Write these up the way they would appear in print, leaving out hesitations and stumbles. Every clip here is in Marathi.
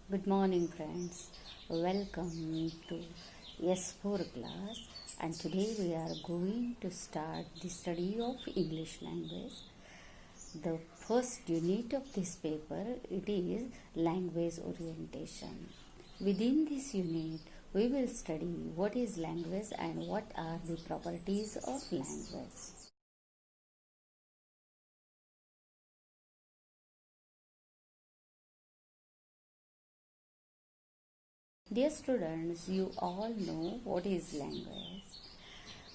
Good morning, friends. Welcome to S4 class, and today we are going to start the study of English language. The first unit of this paper it is language orientation. Within this unit, we will study what is language and what are the properties of language. Dear students, you all know what is language.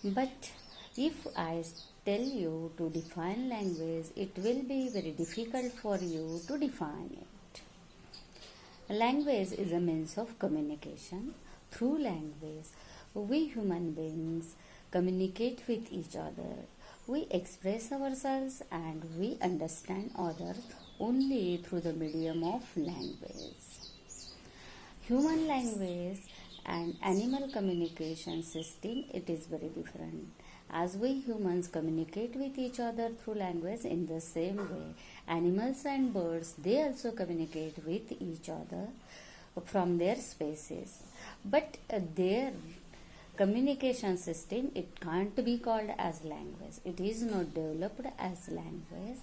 But if I tell you to define language, it will be very difficult for you to define it. Language is a means of communication. Through language, we human beings communicate with each other. We express ourselves and we understand others only through the medium of language. Human language and animal communication system, it is very different. As we humans communicate with each other through language, in the same way animals and birds, they also communicate with each other from their species, but their communication system, it can't be called as language. It is not developed as language.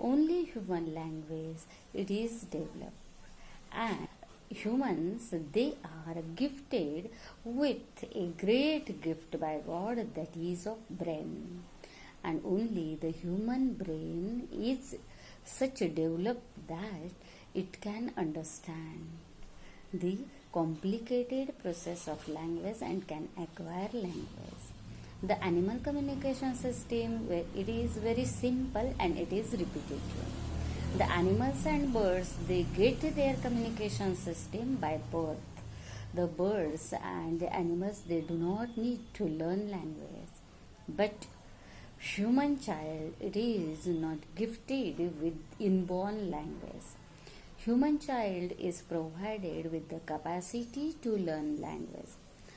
Only human language it is developed. And humans, they are gifted with a great gift by God, that is of brain. And only the human brain is such developed that it can understand the complicated process of language and can acquire language. The animal communication system, it is very simple and it is repetitive. The animals and birds, they get their communication system by birth. The birds and the animals, they do not need to learn language. But human child, it is not gifted with inborn language. Human child is provided with the capacity to learn language.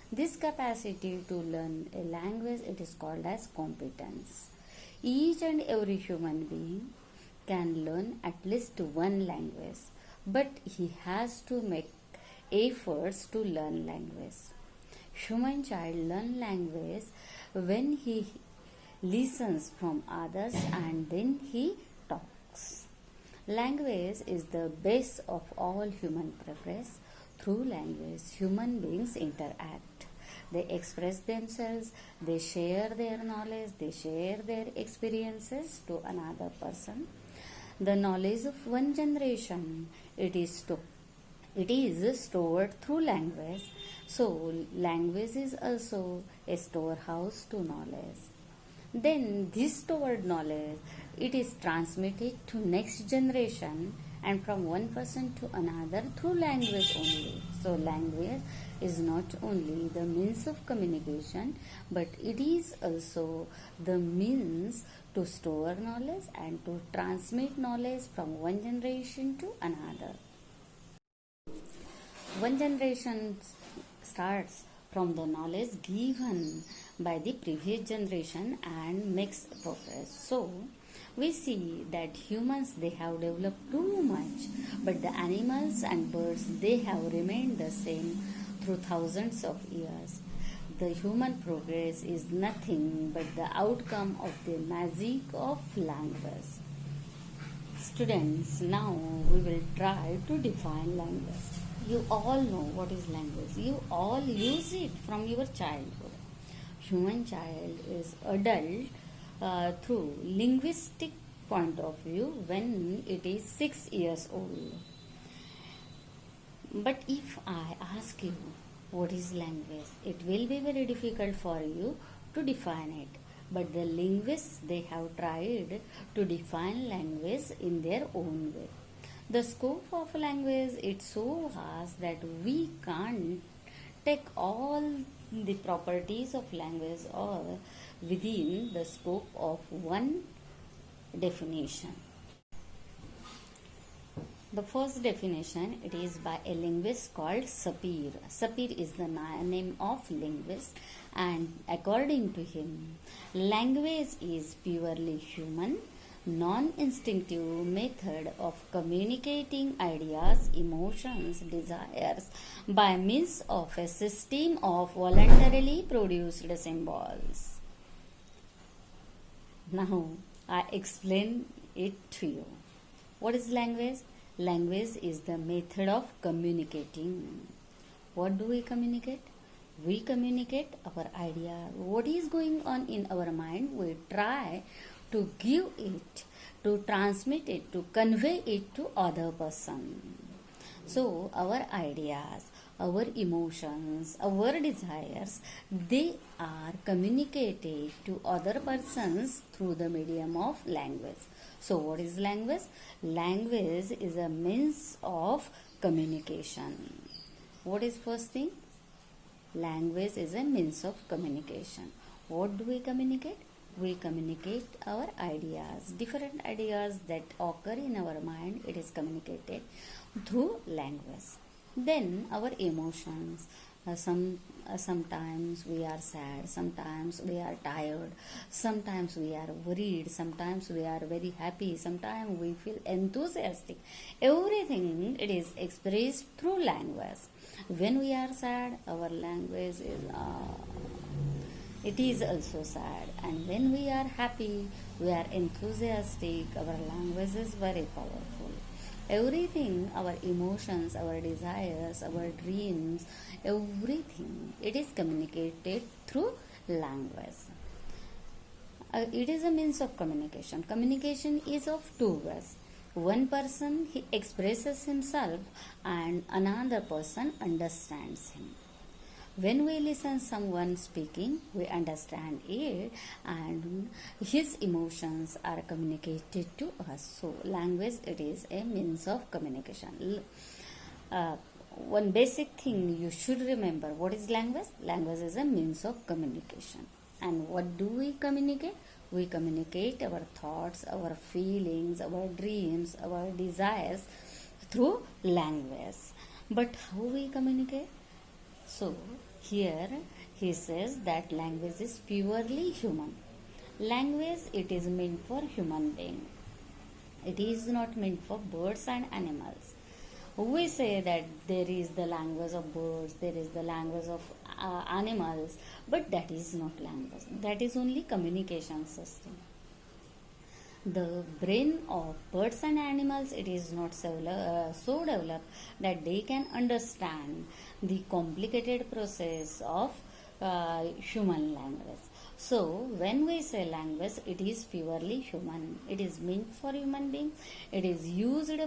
This capacity to learn a language, it is called as competence. Each and every human being can learn at least one language, but he has to make efforts to learn language. Human child learn language when he listens from others and then he talks. Language is the base of all human progress. Through language, human beings interact. They express themselves, they share their knowledge, they share their experiences to another person. The knowledge of one generation, it is stored through language. So language is also a storehouse to knowledge. Then this stored knowledge, it is transmitted to next generation and from one person to another through language only. So language is not only the means of communication, but it is also the means to store knowledge and to transmit knowledge from one generation to another. One generation starts from the knowledge given by the previous generation and makes progress. So we see that humans, they have developed too much, but the animals and birds, they have remained the same through thousands of years. The human progress is nothing but the outcome of the magic of language. Students, now we will try to define language. You all know what is language. You all use it from your childhood. Human child is adult through linguistic point of view when it is 6 years old. But if I ask you what is language, it will be very difficult for you to define it. But the linguists, they have tried to define language in their own way. The scope of language, it's so vast that we can't take all the properties of language or within the scope of one definition. The first definition, it is by a linguist called Sapir. Sapir is the name of linguist, and according to him, language is purely human. non-instinctive method of communicating ideas, emotions, desires by means of a system of voluntarily produced symbols. Now I explain it to you. What is language? Language is the method of communicating. What do we communicate? We communicate our idea. What is going on in our mind? We try to give it, to transmit it, to convey it to other person. So our ideas, our emotions, our desires, they are communicated to other persons through the medium of language. So what is language? Language is a means of communication. What is first thing? Language is a means of communication. What do we communicate? We communicate our ideas. Different ideas that occur in our mind, it is communicated through language. Then our emotions. Sometimes we are sad, sometimes we are tired, sometimes we are worried, sometimes we are very happy, sometimes we feel enthusiastic. Everything it is expressed through language. When we are sad, our language is it is also sad, and when we are happy, we are enthusiastic, our language is very powerful. Everything, our emotions, our desires, our dreams, everything, it is communicated through language. It is a means of communication. Communication is of two ways. One person, he expresses himself and another person understands him. When we listen someone speaking, we understand it and his emotions are communicated to us. So language, it is a means of communication. One basic thing you should remember, what is language? Language is a means of communication. And what do we communicate? We communicate our thoughts, our feelings, our dreams, our desires through language. But how we communicate? So here he says that language is purely human. Language, it is meant for human being. It is not meant for birds and animals. We say that there is the language of birds, there is the language of animals, but that is not language. That is only communication system. The brain of birds and animals, it is not so developed that they can understand the complicated process of human language. So when we say language, it is purely human. It is meant for human beings. It is used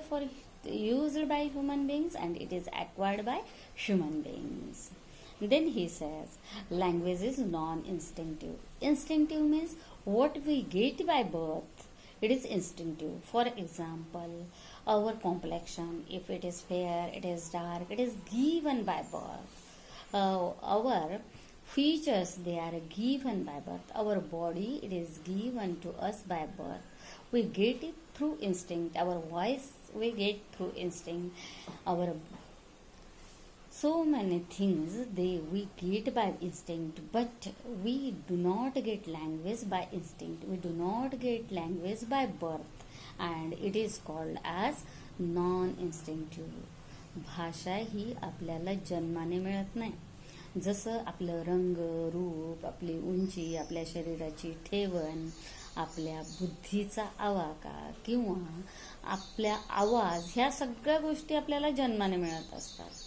by human beings and it is acquired by human beings. Then he says language is non-instinctive. Instinctive means what we get by birth. It is instinctive. For example, our complexion, if it is fair, it is dark, it is given by birth. Our features, they are given by birth. Our body, it is given to us by birth. We get it through instinct. Our voice, we get through instinct. Our so many things we get by instinct, but we do not get language by instinct. We do not get language by birth, and it is called as non-instinctive. भाषा ही आपल्याला जन्माने मिळत नाही. जसं आपलं रंग, रूप, आपली उंची, आपल्या शरीराची ठेवण, आपल्या बुद्धीचा आवाका किंवा आपल्या आवाज, ह्या सगळ्या गोष्टी आपल्याला जन्माने मिळत असतात.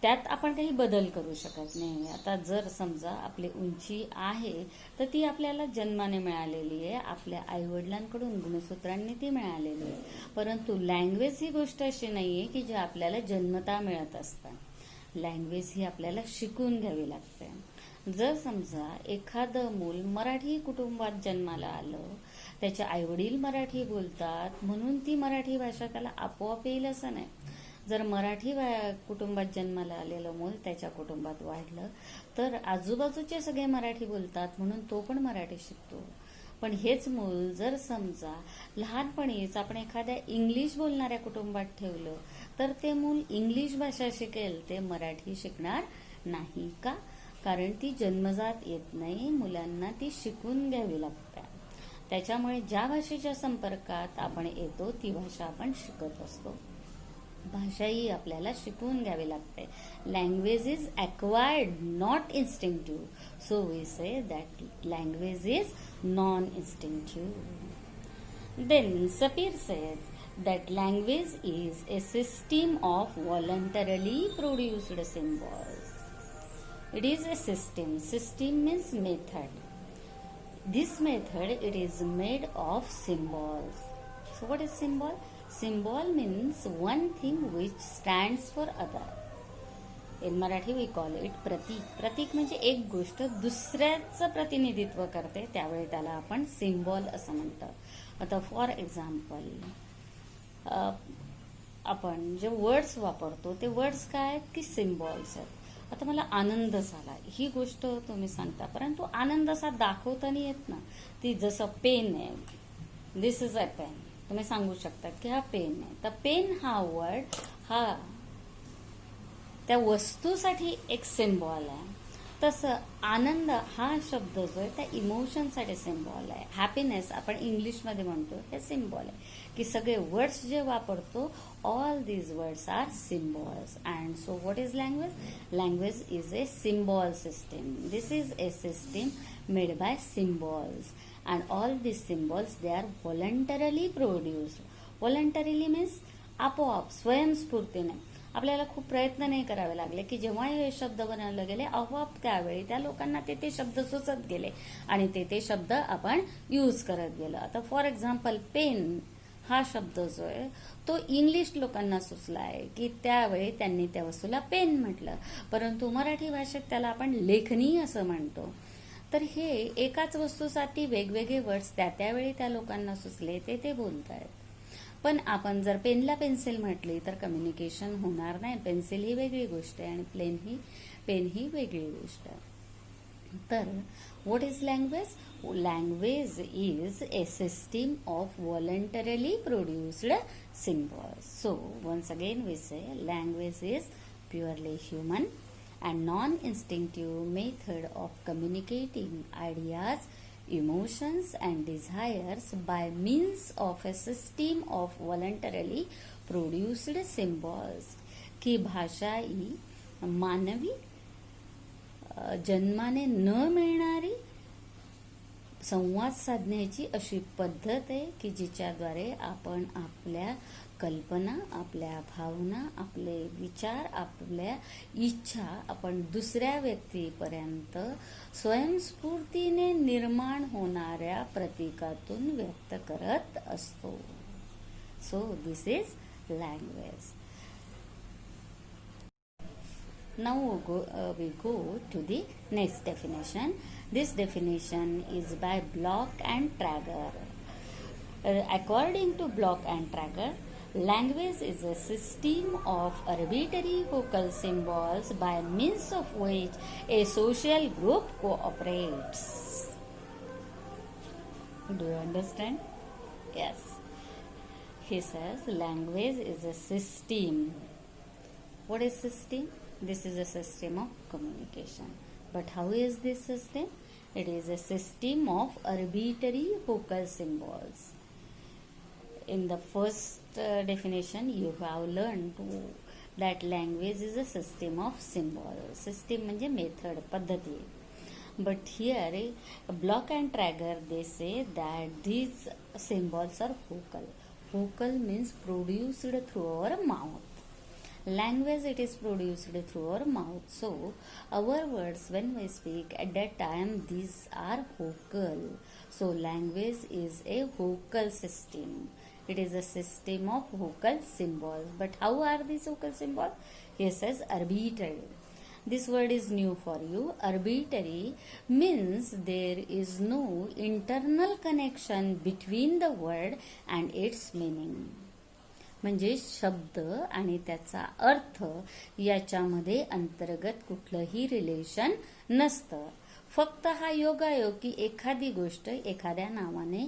त्यात आपण काही बदल करू शकत नाही. आता जर समजा आपली उंची आहे तर ती आपल्याला जन्माने मिळालेली आहे, आपल्या आईवडिलांकडून गुणसूत्रांनी ती मिळालेली आहे. परंतु लँग्वेज ही गोष्ट अशी नाही आहे की जे आपल्याला जन्मता मिळत असतं. लँग्वेज ही आपल्याला शिकून घ्यावी लागते. जर समजा एखादं मूल मराठी कुटुंबात जन्माला आलं, त्याचे आईवडील मराठी बोलतात म्हणून ती मराठी भाषा त्याला आपोआप येईल असं नाही. जर मराठी कुटुंबात जन्माला आलेलं मूल त्याच्या कुटुंबात वाढलं तर आजूबाजूचे सगळे मराठी बोलतात म्हणून तो पण मराठी शिकतो. पण हेच मूल जर समजा लहानपणीच आपण एखाद्या इंग्लिश बोलणाऱ्या कुटुंबात ठेवलं तर ते मूल इंग्लिश भाषा शिकेल, ते मराठी शिकणार नाही. का? कारण ती जन्मजात येत नाही, मुलांना ती शिकून घ्यावी लागते. त्याच्यामुळे ज्या भाषेच्या संपर्कात आपण येतो ती भाषा आपण शिकत असतो. भाषा ही आपल्याला शिकवून घ्यावी लागते. Language is acquired, not instinctive. So we say that language is non instinctive. Then Sapir says that language is a system of voluntarily produced symbols. It is a system. System means method. This method, it is made of symbols. So what is symbol? Symbol means one thing which stands for other. In Marathi we call it प्रतीक. प्रतीक म्हणजे एक गोष्ट दुसऱ्याचं प्रतिनिधित्व करते, त्यावेळी त्याला आपण सिम्बॉल असं म्हणतो. आता फॉर एक्झाम्पल आपण जे वर्ड्स वापरतो ते वर्ड्स काय आहेत की सिम्बॉल्स आहेत. आता मला आनंद झाला ही गोष्ट तुम्ही सांगता, परंतु आनंद असा दाखवता नाही येत ना. ती जसं पेन आहे, दिस इज अ पेन, तुम्ही सांगू शकता की हा पेन आहे. तर पेन हा वर्ड हा त्या वस्तूसाठी एक सिम्बॉल आहे. तसं आनंद हा शब्द जो आहे त्या इमोशनसाठी सिम्बॉल आहे. हॅपीनेस आपण इंग्लिशमध्ये म्हणतो हे सिम्बॉल आहे. की सगळे वर्ड्स जे वापरतो, all these words are symbols. And so what is language? Language is a symbol system. This is a system made by symbols. And all these symbols they are voluntarily produced. Voluntarily means आपोआप, स्वयंस्फूर्तीने. आपल्याला खूप प्रयत्न नाही करावे लागले की जेव्हा हे शब्द बनवले गेले आपोआप त्यावेळी त्या लोकांना ते शब्द सुचत गेले आणि ते शब्द आपण यूज करत गेलो. आता फॉर एक्झाम्पल पेन हा शब्द जो आहे तो इंग्लिश लोकांना सुचला आहे की त्यावेळी त्यांनी त्या वस्तूला पेन म्हटलं, परंतु मराठी भाषेत त्याला आपण लेखनी असं म्हणतो. तर हे एकाच वस्तूसाठी वेगवेगळे वर्ड्स त्यावेळी त्या लोकांना सुचले ते बोलतायत. पण आपण जर पेनला पेन्सिल म्हटली तर कम्युनिकेशन होणार नाही. पेन्सिल ही वेगळी गोष्ट आहे आणि पेन ही वेगळी गोष्ट आहे. तर what is language? Language is a system of voluntarily produced symbols. So once again we say language is purely human and non-instinctive method of communicating ideas, emotions and desires by means of a system of voluntarily produced symbols. की भाषा ही मानवी जन्माने न मिळणारी संवाद साधण्याची अशी पद्धत आहे की जिच्याद्वारे आपण आपल्या कल्पना, आपल्या भावना, आपले विचार, आपल्या इच्छा आपण दुसऱ्या व्यक्तीपर्यंत स्वयंस्फूर्तीने निर्माण होणाऱ्या प्रतीकातून व्यक्त करत असतो. So this is language. Now we go to the next definition. This definition is by Block and Trager. According to Block and Trager, language is a system of arbitrary vocal symbols by means of which a social group cooperates. Do you understand? Yes. He says language is a system. What is system? This is a system of communication. But how is this system? It is a system of arbitrary vocal symbols. In the first definition, you have learned that language is a system of symbols. System म्हणजे method, पद्धती. But here, Block and Trager, they say that these symbols are vocal. Vocal means produced through our mouth. Language, it is produced through our mouth. So our words when we speak at that time, these are vocal. So language is a vocal system. It is a system of vocal symbols. But how are these vocal symbols? He says arbitrary. This word is new for you. Arbitrary means there is no internal connection between the word and its meaning. म्हणजे शब्द आणि त्याचा अर्थ याच्यामध्ये अंतर्गत कुठलंही रिलेशन नसतं. फक्त हा योगायोग की एखादी गोष्ट एखाद्या नावाने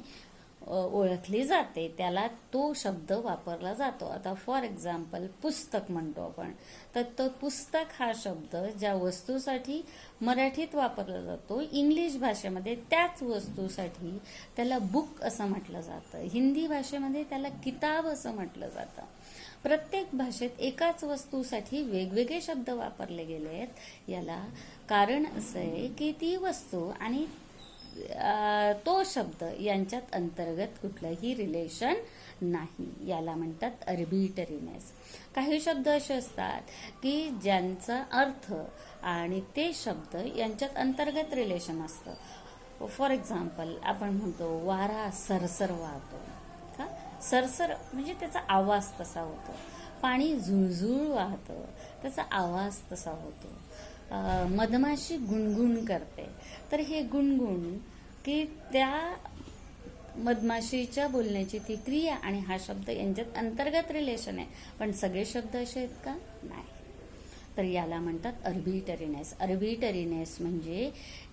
ओळखली जाते त्याला तो शब्द वापरला जातो. आता फॉर एक्झाम्पल पुस्तक म्हणतो आपण, तर तो पुस्तक हा शब्द ज्या वस्तूसाठी मराठीत वापरला जातो, इंग्लिश भाषेमध्ये त्याच वस्तूसाठी त्याला बुक असं म्हटलं जातं, हिंदी भाषेमध्ये त्याला किताब असं म्हटलं जातं. प्रत्येक भाषेत एकाच वस्तूसाठी वेगवेगळे शब्द वापरले गेले आहेत. याला कारण असं आहे की ती वस्तू आणि तो शब्द यांच्यात अंतर्गत कुठलंही रिलेशन नाही. याला म्हणतात अर्बिटरीनेस. काही शब्द असे असतात की ज्यांचा अर्थ आणि ते शब्द यांच्यात अंतर्गत रिलेशन असतं. फॉर एक्झाम्पल आपण म्हणतो वारा सरसर वाहतो. का सरसर म्हणजे त्याचा आवाज तसा होतो. पाणी झुळझुळ वाहतं, त्याचा आवाज तसा होतो. मधमाशी गुणगुण करते, तर हे गुणगुण की त्या मधमाशीच्या बोलण्याची ती क्रिया आणि हा शब्द यांच्यात अंतर्गत रिलेशन आहे. पण सगळे शब्द असे आहेत का? नाही. तर याला म्हणतात अर्बिटरीनेस. अर्बिटरीनेस म्हणजे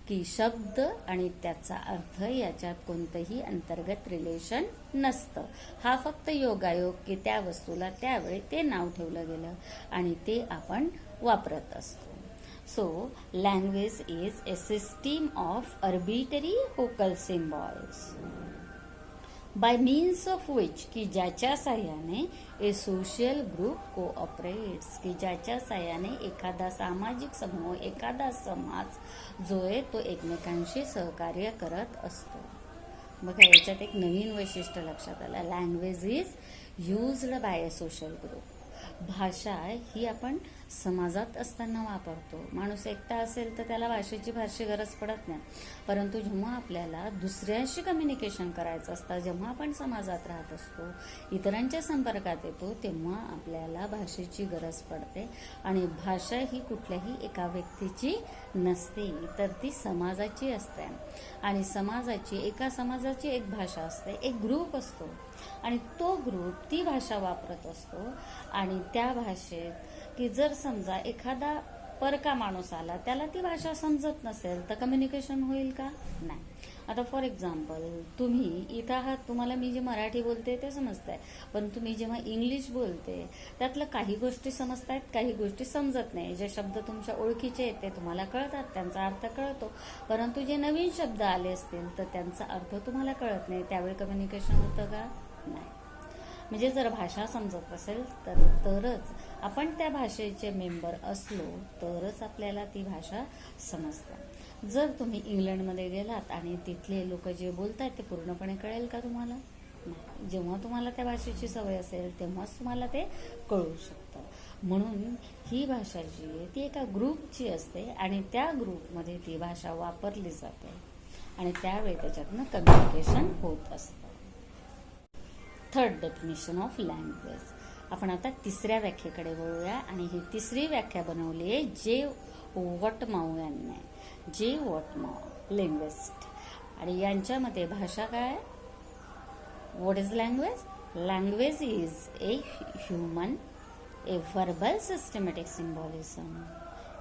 की शब्द आणि त्याचा अर्थ याच्यात कोणतंही अंतर्गत रिलेशन नसतं. हा फक्त योगायोग की त्या वस्तूला त्यावेळी ते नाव ठेवलं गेलं आणि ते आपण वापरत असतो. So, language is a system of arbitrary vocal symbols by means of which की ज्याच्या साह्याने a social group cooperates की ज्याच्या साह्याने एखादा सामाजिक समूह, एखादा समाज जो आहे तो एकमेकांशी सहकार्य करत असतो. बघा याच्यात एक नवीन वैशिष्ट्य लक्षात आलं. Language is used by a social group. भाषा ही आपण समाजात असताना वापरतो. माणूस एकटा असेल तर त्याला भाषेची फारशी गरज पडत नाही. परंतु जेव्हा आपल्याला दुसऱ्याशी कम्युनिकेशन करायचं असतं, जेव्हा आपण समाजात राहत असतो, इतरांच्या संपर्कात येतो, तेव्हा आपल्याला भाषेची गरज पडते. आणि भाषा ही कुठल्याही एका व्यक्तीची नसते, तर ती समाजाची असते. आणि एका समाजाची एक भाषा असते, एक ग्रुप असतो आणि तो ग्रुप ती भाषा वापरत असतो. आणि त्या भाषेत की जर समजा एखादा परका माणूस आला, त्याला ती भाषा समजत नसेल तर कम्युनिकेशन होईल का? नाही. आता फॉर एक्झाम्पल तुम्ही इथं आहात, तुम्हाला मी जे मराठी बोलते ते समजतंय, पण तुम्ही जेव्हा इंग्लिश बोलते त्यातलं काही गोष्टी समजतायत, काही गोष्टी समजत नाही. जे शब्द तुमच्या ओळखीचे आहेत ते तुम्हाला कळतात, त्यांचा अर्थ कळतो, परंतु जे नवीन शब्द आले असतील तर त्यांचा अर्थ तुम्हाला कळत नाही. त्यावेळी कम्युनिकेशन होतं का? नाही. म्हणजे जर भाषा समजत असेल तरच आपण त्या भाषेचे मेंबर असलो तरच आपल्याला ती भाषा समजते. जर तुम्ही इंग्लंडमध्ये गेलात आणि तिथले लोक जे बोलतात ते पूर्णपणे कळेल का तुम्हाला? नाही. जेव्हा तुम्हाला त्या भाषेची सवय असेल तेव्हाच तुम्हाला ते कळू शकतं. म्हणून ही भाषा जी आहे ती एका ग्रुपची असते आणि त्या ग्रुपमध्ये ती भाषा वापरली जाते आणि त्यावेळी त्याच्यातनं कम्युनिकेशन होत असतं. Third definition of language. आपण आता तिसऱ्या व्याख्येकडे वळूया आणि ही तिसरी व्याख्या बनवली आहे जे वॉटमाऊ यांनी. जे वॉटमाऊ लिंग्विस्ट. आणि यांच्यामध्ये भाषा काय? What is language? Language is A human, a verbal systematic symbolism,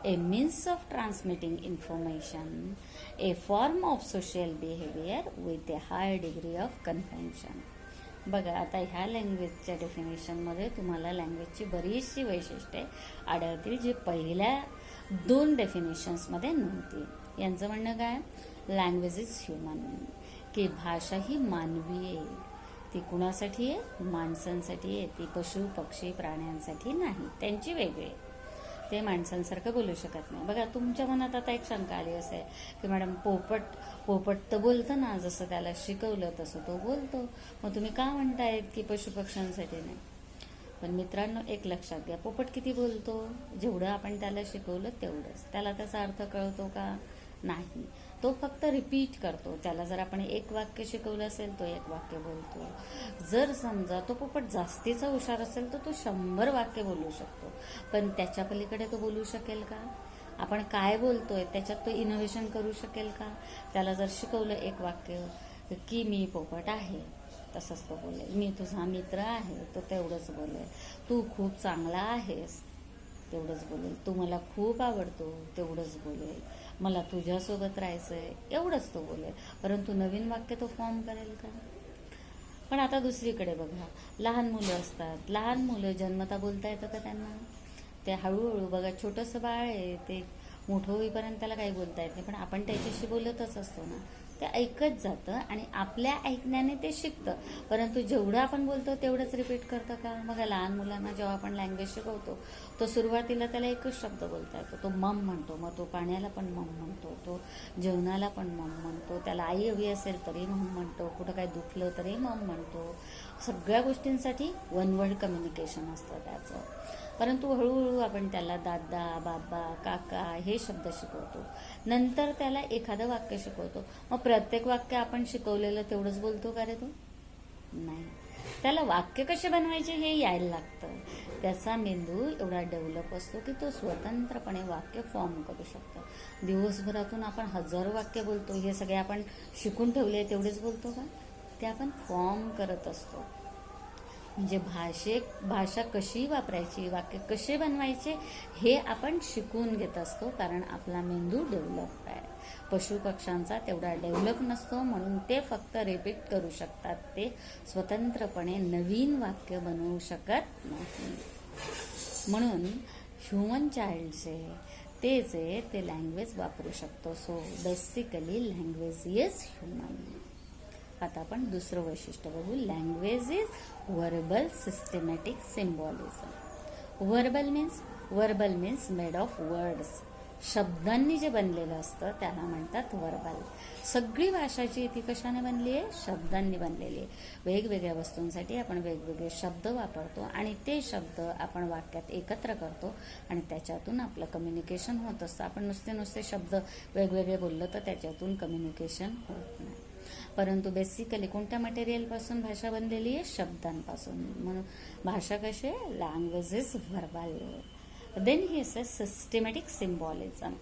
a means of transmitting information, a form of social behavior with a high degree of convention. बघा आता ह्या लँग्वेजच्या डेफिनेशनमध्ये तुम्हाला लँग्वेजची बरीचशी वैशिष्ट्ये आढळतील जी पहिल्या 2 डेफिनेशन्समध्ये नव्हती. यांचं म्हणणं काय? लँग्वेज इज ह्युमन, की भाषा ही मानवी आहे. ती कुणासाठी आहे? माणसांसाठी आहे. ती पशु पक्षी प्राण्यांसाठी नाही, त्यांची वेगळी आहे. ते माणसांसारखं बोलू शकत नाही. बघा तुमच्या मनात आता एक शंका आली असेल की मॅडम पोपट तर बोलतं ना, जसं त्याला शिकवलं तसं तो बोलतो, मग तुम्ही का म्हणतायत की पशुपक्ष्यांसाठी नाही? पण मित्रांनो एक लक्षात घ्या, पोपट किती बोलतो? जेवढं आपण त्याला शिकवलं तेवढंच. त्याला त्याचा अर्थ कळतो का? नाही. तो फक्त रिपीट करतो. त्याला जर आपण एक वाक्य शिकवलं असेल तो एक वाक्य बोलतो. जर समजा तो पोपट जास्तीचा हुशार असेल तर तो 100 वाक्य बोलू शकतो, पण त्याच्या पलीकडे तो बोलू शकेल का? आपण काय बोलतोय त्याच्यात तो इनोव्हेशन करू शकेल का? त्याला जर शिकवलं एक वाक्य की मी पोपट आहे, तसंच तो बोलेल. मी तुझा मित्र आहे, तो तेवढंच बोलेल. तू खूप चांगला आहेस, तेवढंच बोलेल. तू मला खूप आवडतो, तेवढंच बोलेल. मला तुझ्यासोबत राहायचंय, एवढंच तो बोलेल. परंतु नवीन वाक्य तो फॉर्म करेल का? पण आता दुसरीकडे बघा, लहान मुलं असतात. लहान मुलं जन्मता बोलता येतं का त्यांना? ते हळूहळू बघा, छोटंसं बाळ आहे, ते मोठं होईपर्यंत त्याला काही बोलता येत नाही, पण आपण त्याच्याशी बोलतच असतो ना. ते ऐकत जातं आणि आपल्या ऐकण्याने ते शिकतं. परंतु जेवढं आपण बोलतो तेवढंच रिपीट करतं का? बघा, लहान मुलांना जेव्हा आपण लँग्वेज शिकवतो, तो सुरुवातीला त्याला एकच शब्द बोलता येतो, तो मम म्हणतो. मग तो पाण्याला पण मम म्हणतो, तो जेवणाला पण मम म्हणतो, त्याला आई हवी असेल तरी मम म्हणतो, कुठं काही दुखलं तरी मम म्हणतो. सगळ्या गोष्टींसाठी वन वर्ड कम्युनिकेशन असतं त्याचं. परंतु हळूहळू आपण त्याला दादा, बाबा, काका हे शब्द शिकवतो. नंतर त्याला एखादं वाक्य शिकवतो. मग प्रत्येक वाक्य आपण शिकवलेलं तेवढंच बोलतो का रे तो? नाही. त्याला वाक्य कसे बनवायचे हे यायला लागतं. त्याचा मेंदू एवढा डेव्हलप असतो की तो स्वतंत्रपणे वाक्य फॉर्म करू शकतो. दिवसभरातून आपण हजारो वाक्य बोलतो. हे सगळे आपण शिकून ठेवले तेवढेच बोलतो का? ते आपण फॉर्म करत असतो. म्हणजे भाषा कशी वापरायची, वाक्य कसे बनवायचे हे आपण शिकून घेत असतो, कारण आपला मेंदू डेव्हलप आहे. पशुपक्ष्यांचा तेवढा डेव्हलप नसतो, म्हणून ते फक्त रिपीट करू शकतात. ते स्वतंत्रपणे नवीन वाक्य बनवू शकत नाही. म्हणून ह्युमन चाइल्ड ते लँग्वेज वापरू शकतो. So basically language is human. आता आपण दुसरं वैशिष्ट्य बघू. Language is verbal systematic symbolism. Verbal means made of words. शब्दांनी जे बनलेलं असतं त्याला म्हणतात व्हर्बल. सगळी भाषा जी ती कशाने बनली आहे? शब्दांनी बनलेली आहे. वेगवेगळ्या वस्तूंसाठी आपण वेगवेगळे शब्द वापरतो आणि ते शब्द आपण वाक्यात एकत्र करतो आणि त्याच्यातून आपलं कम्युनिकेशन होत असतं. आपण नुसते शब्द वेगवेगळे बोललं तर त्याच्यातून कम्युनिकेशन होत नाही. परंतु बेसिकली कोणत्या मटेरियलपासून भाषा बनलेली आहे? शब्दांपासून. म्हणून भाषा कशी आहे? Language is verbal. Then he is systematic symbolism.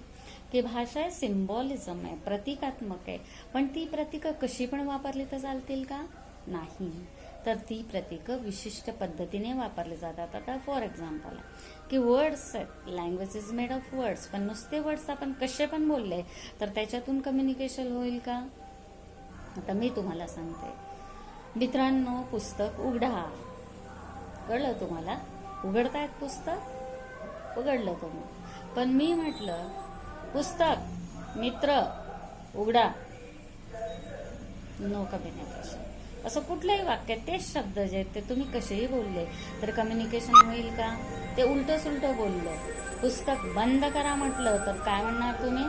की भाषा आहे सिम्बॉलिझम आहे, प्रतिकात्मक आहे. पण ती प्रतिकं कशी पण वापरली तर चालतील का? नाही. तर ती प्रतिकं विशिष्ट पद्धतीने वापरली जातात. आता फॉर एक्झाम्पल की वर्ड्स आहेत. Language is made of words. पण नुसते वर्ड्स आपण कसे पण बोलले तर त्याच्यातून कम्युनिकेशन होईल का? आता मी तुम्हाला सांगते. मित्रांनो, पुस्तक उघडा. कळलं तुम्हाला? उघडतायत पुस्तक? उघडलं तुम्ही. पण मी म्हटलं पुस्तक, मित्र, उघडा. No communication. असं कुठल्याही वाक्यात तेच शब्द जे आहेत ते तुम्ही कसेही बोलले तर कम्युनिकेशन होईल का? ते उलट सुलट बोललं. पुस्तक बंद करा म्हटलं तर काय म्हणणार तुम्ही?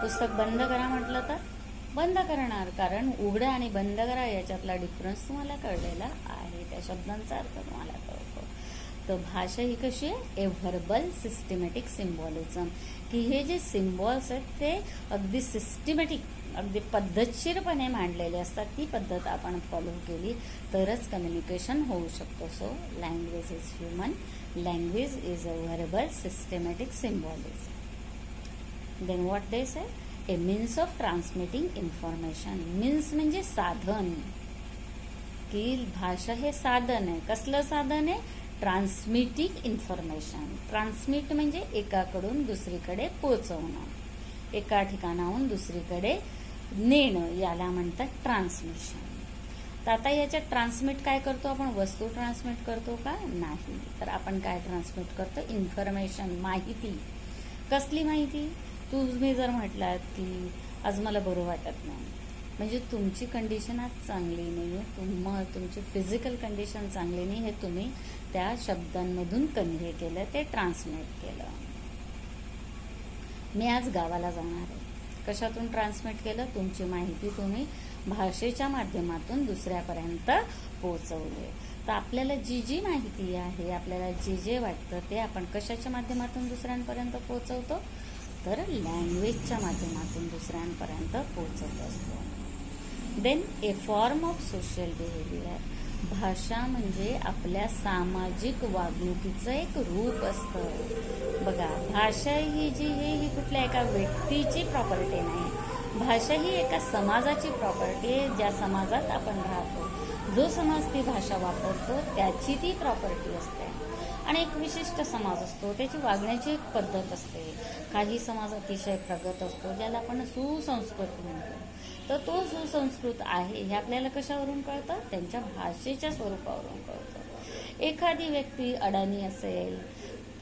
पुस्तक बंद करा म्हटलं तर बंद करणार, कारण उघडा आणि बंद करा याच्यातला डिफरन्स तुम्हाला कळलेला आहे. त्या शब्दांचा अर्थ तुम्हाला कळतो. तर भाषा ही कशी आहे? ए व्हर्बल सिस्टमॅटिक सिम्बॉलिझम. की हे जे सिम्बॉल्स आहेत ते अगदी सिस्टमॅटिक, अगदी पद्धतशीरपणे मांडलेले असतात. ती पद्धत आपण फॉलो केली तरच कम्युनिकेशन होऊ शकतो. So language is human. Language is a verbal systematic symbolism. Then what they say? A means of transmitting information. Means म्हणजे साधन. की भाषा हे साधन आहे. कसलं साधन आहे? Transmitting information. ट्रान्समिट म्हणजे एकाकडून दुसरीकडे पोचवणं, एका ठिकाणाहून दुसरीकडे नेणं, याला म्हणतात ट्रान्समिशन. तर आता याच्यात ट्रान्समिट काय करतो आपण? वस्तू ट्रान्समिट करतो का? नाही. तर आपण काय ट्रान्समिट करतो? इन्फॉर्मेशन, माहिती. कसली माहिती? तुम्ही जर म्हटलात की आज मला बरं वाटत नाही, म्हणजे तुमची कंडिशन आज चांगली नाही आहे, तुमची फिजिकल कंडिशन चांगली नाही, हे तुम्ही त्या शब्दांमधून कन्व्हे केलं, ते ट्रान्समिट केलं. मी आज गावाला जाणार आहे. कशातून ट्रान्समिट केलं? तुमची माहिती तुम्ही भाषेच्या माध्यमातून दुसऱ्यापर्यंत पोहोचवले. तर आपल्याला जी माहिती आहे, आपल्याला जे वाटतं ते आपण कशाच्या माध्यमातून दुसऱ्यांपर्यंत पोहोचवतो? तर लँग्वेजच्या माध्यमातून दुसऱ्यांपर्यंत पोहोचवत असतो. Then a form of social behaviour. भाषा म्हणजे आपल्या सामाजिक वागणुकीचं एक रूप असतं. बघा, भाषा ही जी आहे ही कुठल्या एका व्यक्तीची प्रॉपर्टी नाही. भाषा ही एका समाजाची प्रॉपर्टी आहे. ज्या समाजात आपण राहतो, जो समाज ती भाषा वापरतो त्याची ती प्रॉपर्टी असते. आणि एक विशिष्ट समाज असतो, त्याची वागण्याची एक पद्धत असते. काही समाज अतिशय प्रगत असतो, ज्याला आपण सुसंस्कृत म्हणतो. तर तो जो संस्कृत आहे हे आपल्याला कशावरून कळतं? त्यांच्या भाषेच्या स्वरूपावरून कळतं. एखादी व्यक्ती अडाणी असेल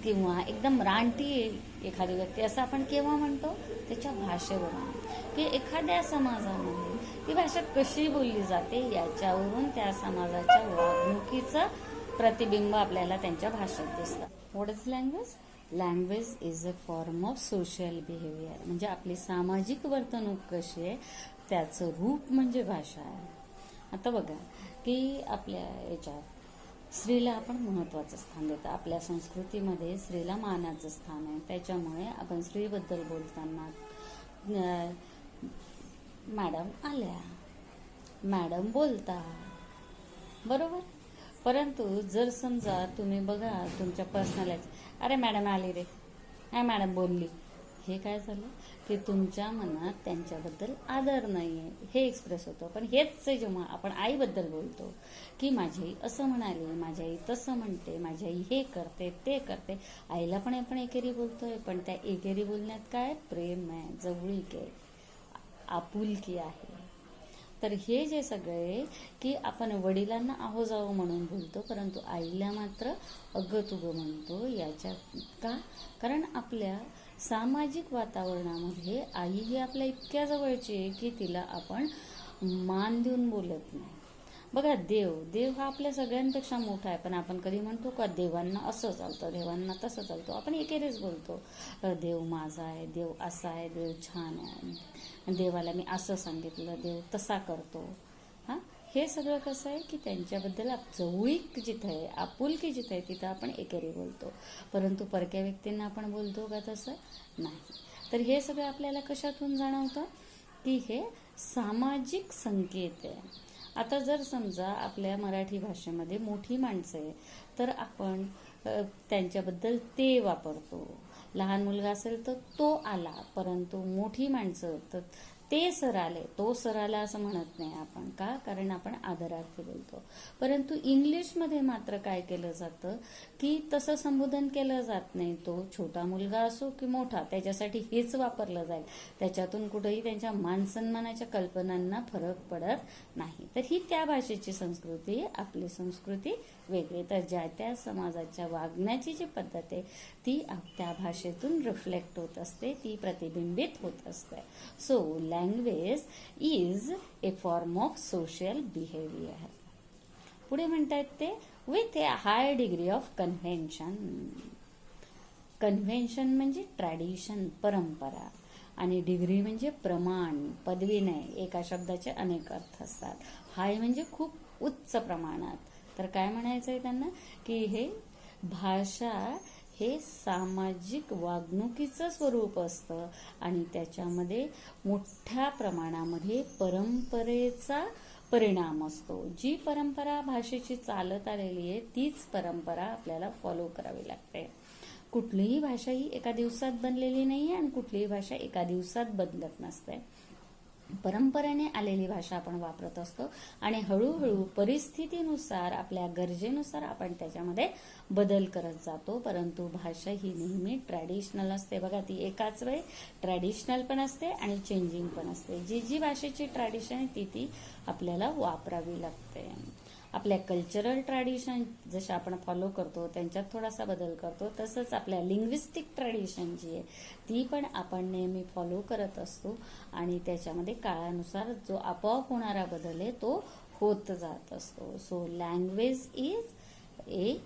किंवा एकदम रानटी एखादी व्यक्ती असं आपण केव्हा म्हणतो? त्याच्या भाषेवरून. की एखाद्या समाजामध्ये ती भाषा कशी बोलली जाते याच्यावरून त्या समाजाच्या वागणुकीचं प्रतिबिंब आपल्याला त्यांच्या भाषेत दिसतं. What is language? Language is a form of social behaviour. म्हणजे आपली सामाजिक वर्तणूक कशी आहे त्याचं रूप म्हणजे भाषा आहे. आता बघा की आपल्या याच्यात स्त्रीला आपण महत्त्वाचं स्थान देतो. आपल्या संस्कृतीमध्ये स्त्रीला मानाचं स्थान आहे. त्याच्यामुळे आपण स्त्रीबद्दल बोलताना मॅडम आल्या, मॅडम बोलता, बरोबर. परंतु जर समजा तुम्ही बघा तुमच्या पर्सनल अरे मॅडम आली रे, हा मॅडम बोलली, हे काय झालं की तुमच्या मनात त्यांच्याबद्दल आदर नाही आहे हे एक्सप्रेस होतं. पण हेच जेव्हा आपण आईबद्दल बोलतो की माझी आई असं म्हणाली, माझी आई तसं म्हणते, माझी आई हे करते ते करते, आईला पण आपण एकेरी बोलतोय. पण त्या एकेरी बोलण्यात काय प्रेम आहे, जवळीक आहे, आपुलकी आहे. तर हे जे सगळे की आपण वडिलांना आहो जावं म्हणून बोलतो परंतु आईला मात्र अगं तुगं म्हणतो. याच्या का? कारण आपल्या सामाजिक वातावरणामध्ये आई ही आपल्या इतक्या जवळची आहे की तिला आपण मान देऊन बोलत नाही. बघा देव हा आपल्या सगळ्यांपेक्षा मोठा आहे. पण आपण कधी म्हणतो का देवांना असं चालतं, देवांना तसं चालतं? आपण एकेरीच बोलतो देव माझा आहे, देव असा आहे, देव छान आहे, देवाला मी असं सांगितलं, देव तसा करतो. हां, हे सगळं कसं आहे की त्यांच्याबद्दल जवळीक जिथं आहे, आपुलकी जिथं आहे तिथं आपण एकेरी बोलतो. परंतु परक्या व्यक्तींना आपण बोलतो का तसं? नाही. तर हे सगळं आपल्याला कशातून जाणवतं की हे सामाजिक संकेत आहे. आता जर समजा आपल्या मराठी भाषेमध्ये मोठी माणसं आहे तर आपण त्यांच्याबद्दल ते वापरतो. लहान मुलगा असेल तर तो आला, परंतु मोठी माणसं तर ते सर आले, तो सर आला असं म्हणत नाही आपण. का? कारण आपण आदरार्थी बोलतो. परंतु इंग्लिशमध्ये मात्र काय केलं जातं की तसं संबोधन केलं जात नाही. तो छोटा मुलगा असो की मोठा त्याच्यासाठी हेच वापरलं जाईल. त्याच्यातून कुठेही त्यांच्या मानसन्मानाच्या कल्पनांना फरक पडत नाही. तर ही त्या भाषेची संस्कृती, आपली संस्कृती वेगळी. तर ज्या त्या समाजाच्या वागण्याची जी पद्धत आहे ती त्या भाषेतून रिफ्लेक्ट होत असते, ती प्रतिबिंबित होत असते. So language is A form of social behaviour. पुढे म्हणतात ते with a high degree of convention. Convention म्हणजे ट्रॅडिशन, परंपरा, आणि डिग्री म्हणजे प्रमाण, पदवी नाही. एका शब्दाचे अनेक अर्थ असतात. हाय म्हणजे खूप उच्च प्रमाणात. तर काय म्हणायचं आहे त्यांना की हे भाषा हे सामाजिक वागणुकीचं स्वरूप असतं आणि त्याच्यामध्ये मोठ्या प्रमाणामध्ये परंपरेचा परिणाम असतो. जी परंपरा भाषेची चालत आलेली आहे तीच परंपरा आपल्याला फॉलो करावी लागते. कुठलीही भाषा ही एका दिवसात बनलेली नाही आणि कुठलीही भाषा एका दिवसात बदलत नसते. परंपरेने आलेली भाषा आपण वापरत असतो आणि हळूहळू परिस्थितीनुसार, आपल्या गरजेनुसार आपण त्याच्यामध्ये बदल करत जातो. परंतु भाषा ही नेहमी ट्रॅडिशनल असते. बघा, ती एकाच वेळी ट्रॅडिशनल पण असते आणि चेंजिंग पण असते. जी भाषेची ट्रॅडिशन आहे ती आपल्याला वापरावी लागते. आपल्या कल्चरल ट्रॅडिशन जसे आपण फॉलो करतो त्यांच्यात थोडासा बदल करतो, तसंच आपल्या लिंग्विस्टिक ट्रॅडिशन जी आहे ती पण आपण नेहमी फॉलो करत असतो आणि त्याच्यामध्ये काळानुसार जो आपोआप होणारा बदल आहे तो होत जात असतो. So language is A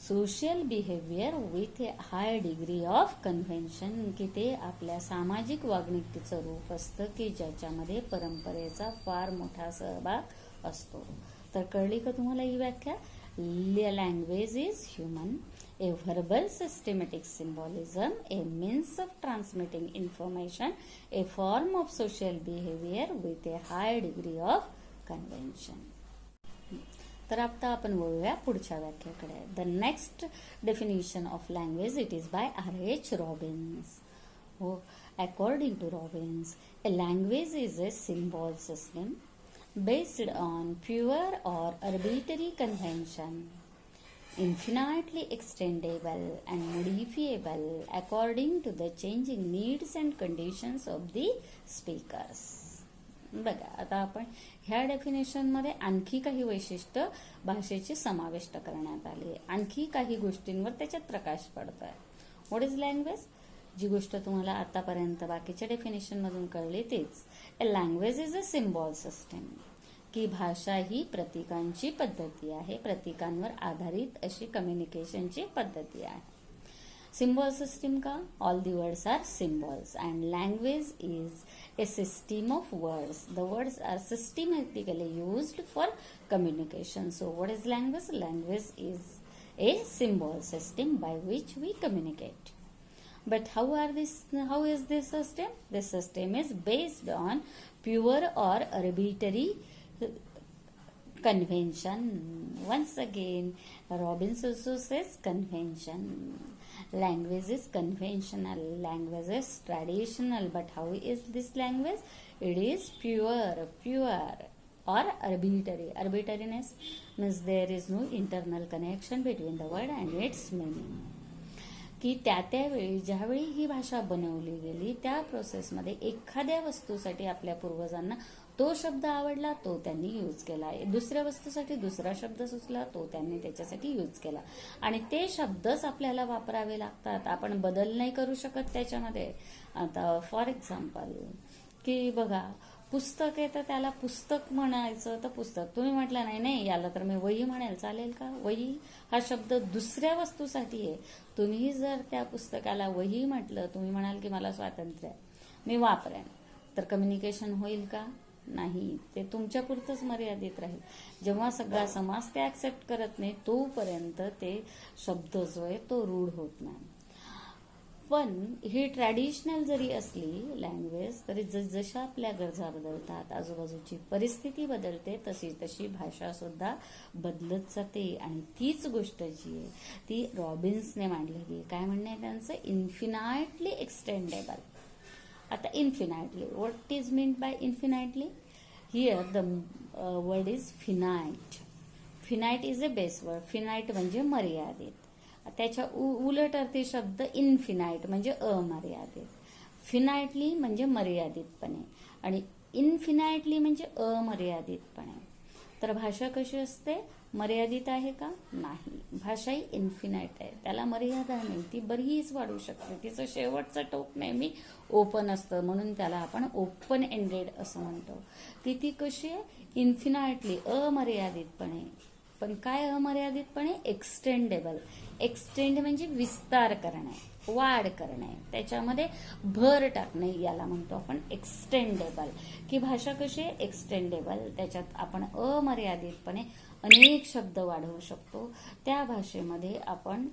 social behaviour with a high degree of convention, की ते आपल्या सामाजिक वागणुकीचं रूप असतं की ज्याच्यामध्ये परंपरेचा फार मोठा सहभाग असतो. तर कळली का तुम्हाला ही व्याख्या? Language is human, a verbal systematic symbolism, a means of transmitting information, a form of social behaviour with a high degree of convention. तर आता आपण वळूया पुढच्या व्याख्याकडे. The next definition of language it is by R.H. Robins. हो, according to Robins, a language is a symbol system based on pure or arbitrary convention, infinitely extendable and modifiable according to the changing needs and conditions of the speakers. बघा, आता आपण ह्या डेफिनेशनमध्ये आणखी काही वैशिष्ट्य भाषेची समाविष्ट करण्यात आली आहे. आणखी काही गोष्टींवर त्याच्यात प्रकाश पडतोय. What is language? जी गोष्ट तुम्हाला आतापर्यंत बाकीच्या डेफिनेशनमधून कळली तेच. A language is a symbol system. की भाषा ही प्रतीकांची पद्धती आहे, प्रतीकांवर आधारित अशी कम्युनिकेशनची पद्धती आहे. Symbol system का? All the words are symbols and language is a system of words. The words are systematically used for communication. So what is language? Language is a symbol system by which we communicate. But how is this system? This system is based on pure or arbitrary convention. Once again, Robbins also says convention. Language is conventional, language is traditional, but how is this language? It is pure or arbitrary. Arbitrariness means there is no internal connection between the word and its meaning. की त्यावेळी ज्यावेळी ही भाषा बनवली गेली त्या प्रोसेसमध्ये एखाद्या वस्तूसाठी आपल्या पूर्वजांना तो शब्द आवडला, तो त्यांनी यूज केला. दुसऱ्या वस्तूसाठी दुसरा शब्द सुचला, तो त्यांनी त्याच्यासाठी यूज केला. आणि ते शब्दच आपल्याला वापरावे लागतात. आपण बदल नाही करू शकत त्याच्यामध्ये. आता फॉर एक्झाम्पल की बघा, पुस्तक आहे तर त्याला पुस्तक म्हणायचं तर पुस्तक. तुम्ही म्हटलं नाही याला तर मी वही म्हणेल, चालेल का? वही हा शब्द दुसऱ्या वस्तूसाठी आहे. तुम्ही जर त्या पुस्तकाला वही म्हटलं, तुम्ही म्हणाल की मला स्वातंत्र्य आहे, मी वापरेन, तर कम्युनिकेशन होईल का? नाही, ते तुमच्या पुरतच मर्यादित राहील. जेव्हा सगळा समाज ते ऍक्सेप्ट करत नाही तोपर्यंत ते शब्द जो आहे तो रूढ होत नाही. पण ही ट्रॅडिशनल जरी असली लँग्वेज, तरी जशा आपल्या गरजा बदलतात, आजूबाजूची परिस्थिती बदलते, तशी तशी भाषा सुद्धा बदलत जाते. आणि तीच गोष्ट जी आहे ती रॉबिन्सने मांडलेली. काय म्हणणं आहे त्यांचं? Infinitely extendable. आता infinitely, what is meant by infinitely? Here the word is finite. Finite is a base word. Finite म्हणजे मर्यादित. त्याच्या उलट अर्थी शब्द इन्फिनाइट म्हणजे अमर्यादित. फिनाइटली म्हणजे मर्यादितपणे आणि इन्फिनाइटली म्हणजे अमर्यादितपणे. तर भाषा कशी असते? मर्यादित आहे का? नाही. भाषा ही इन्फिनाइट आहे, त्याला मर्यादा नाही, ती बरीच वाढू शकते. तिचं शेवटचं टोक नेहमी ओपन असतं, म्हणून त्याला आपण ओपन एंडेड असं म्हणतो. ती कशी आहे? इन्फिनाइटली, अमर्यादितपणे. पण काय अमर्यादितपणे? एक्सटेंडेबल. एक्सटेंड म्हणजे विस्तार करणे, वाढ करणे, त्याच्यामध्ये भर टाकणे, याला म्हणतो आपण एक्सटेंडेबल. की भाषा कशी आहे? एक्सटेंडेबल. त्याच्यात आपण अमर्यादितपणे अनेक शब्द वाढवू शकतो. त्या भाषेमध्ये आपण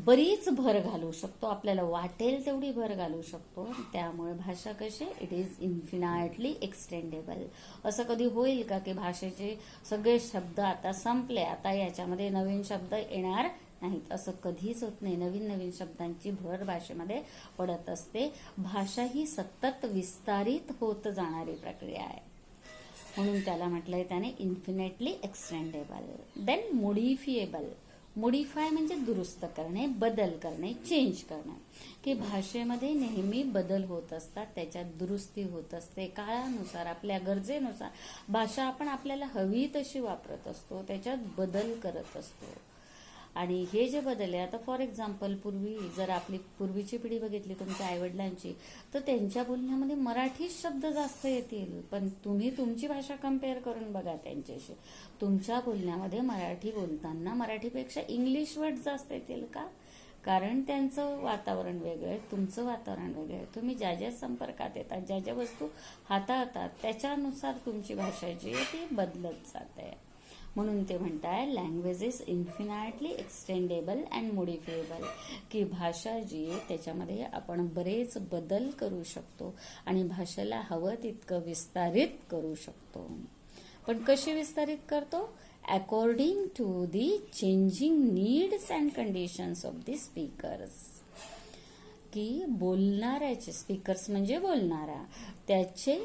बरीच भर घालू शकतो, आपल्याला वाटेल तेवढी भर घालू शकतो. त्यामुळे भाषा कशी? It is infinitely extendable. असं कधी होईल का की भाषेचे सगळे शब्द आता संपले, आता याच्यामध्ये नवीन शब्द येणार नाहीत? असं कधीच होत नाही. नवीन नवीन शब्दांची भर भाषेमध्ये पडत असते. भाषा ही सतत विस्तारित होत जाणारी प्रक्रिया आहे, म्हणून त्याला म्हटलंय त्याने इन्फिनिटली एक्सटेंडेबल. देन मोडिफिएबल. मोडिफाय म्हणजे दुरुस्त करणे, बदल करणे, चेंज करणे. की भाषेमध्ये नेहमी बदल होत असतात, त्याच्यात दुरुस्ती होत असते. काळानुसार, आपल्या गरजेनुसार भाषा आपण आपल्याला हवी तशी वापरत असतो, त्याच्यात बदल करत असतो. आणि हे जे बदल आहे, आता फॉर एक्झाम्पल पूर्वी जर आपली पूर्वीची पिढी बघितली तुमच्या आईवडिलांची, तर त्यांच्या बोलण्यामध्ये मराठी शब्द जास्त येतील. पण तुम्ही तुमची भाषा कम्पेअर करून बघा त्यांच्याशी, तुमच्या बोलण्यामध्ये मराठी बोलताना मराठीपेक्षा इंग्लिश वर्ड जास्त येतील का? कारण त्यांचं वातावरण वेगळं आहे, तुमचं वातावरण वेगळं आहे. तुम्ही ज्या ज्या संपर्कात येतात, ज्या ज्या वस्तू हाताळतात, त्याच्यानुसार तुमची भाषा जी आहे ती बदलत जाते. म्हणून ते म्हणताय language is infinitely extendable and modifiable. की भाषा जी आहे त्याच्यामध्ये आपण बरेच बदल करू शकतो आणि भाषेला हवं तितकं विस्तारित करू शकतो. पण कशी विस्तारित करतो? According to the changing needs and conditions of the speakers. की बोलणाऱ्याचे, स्पीकर्स म्हणजे बोलणारा, त्याचे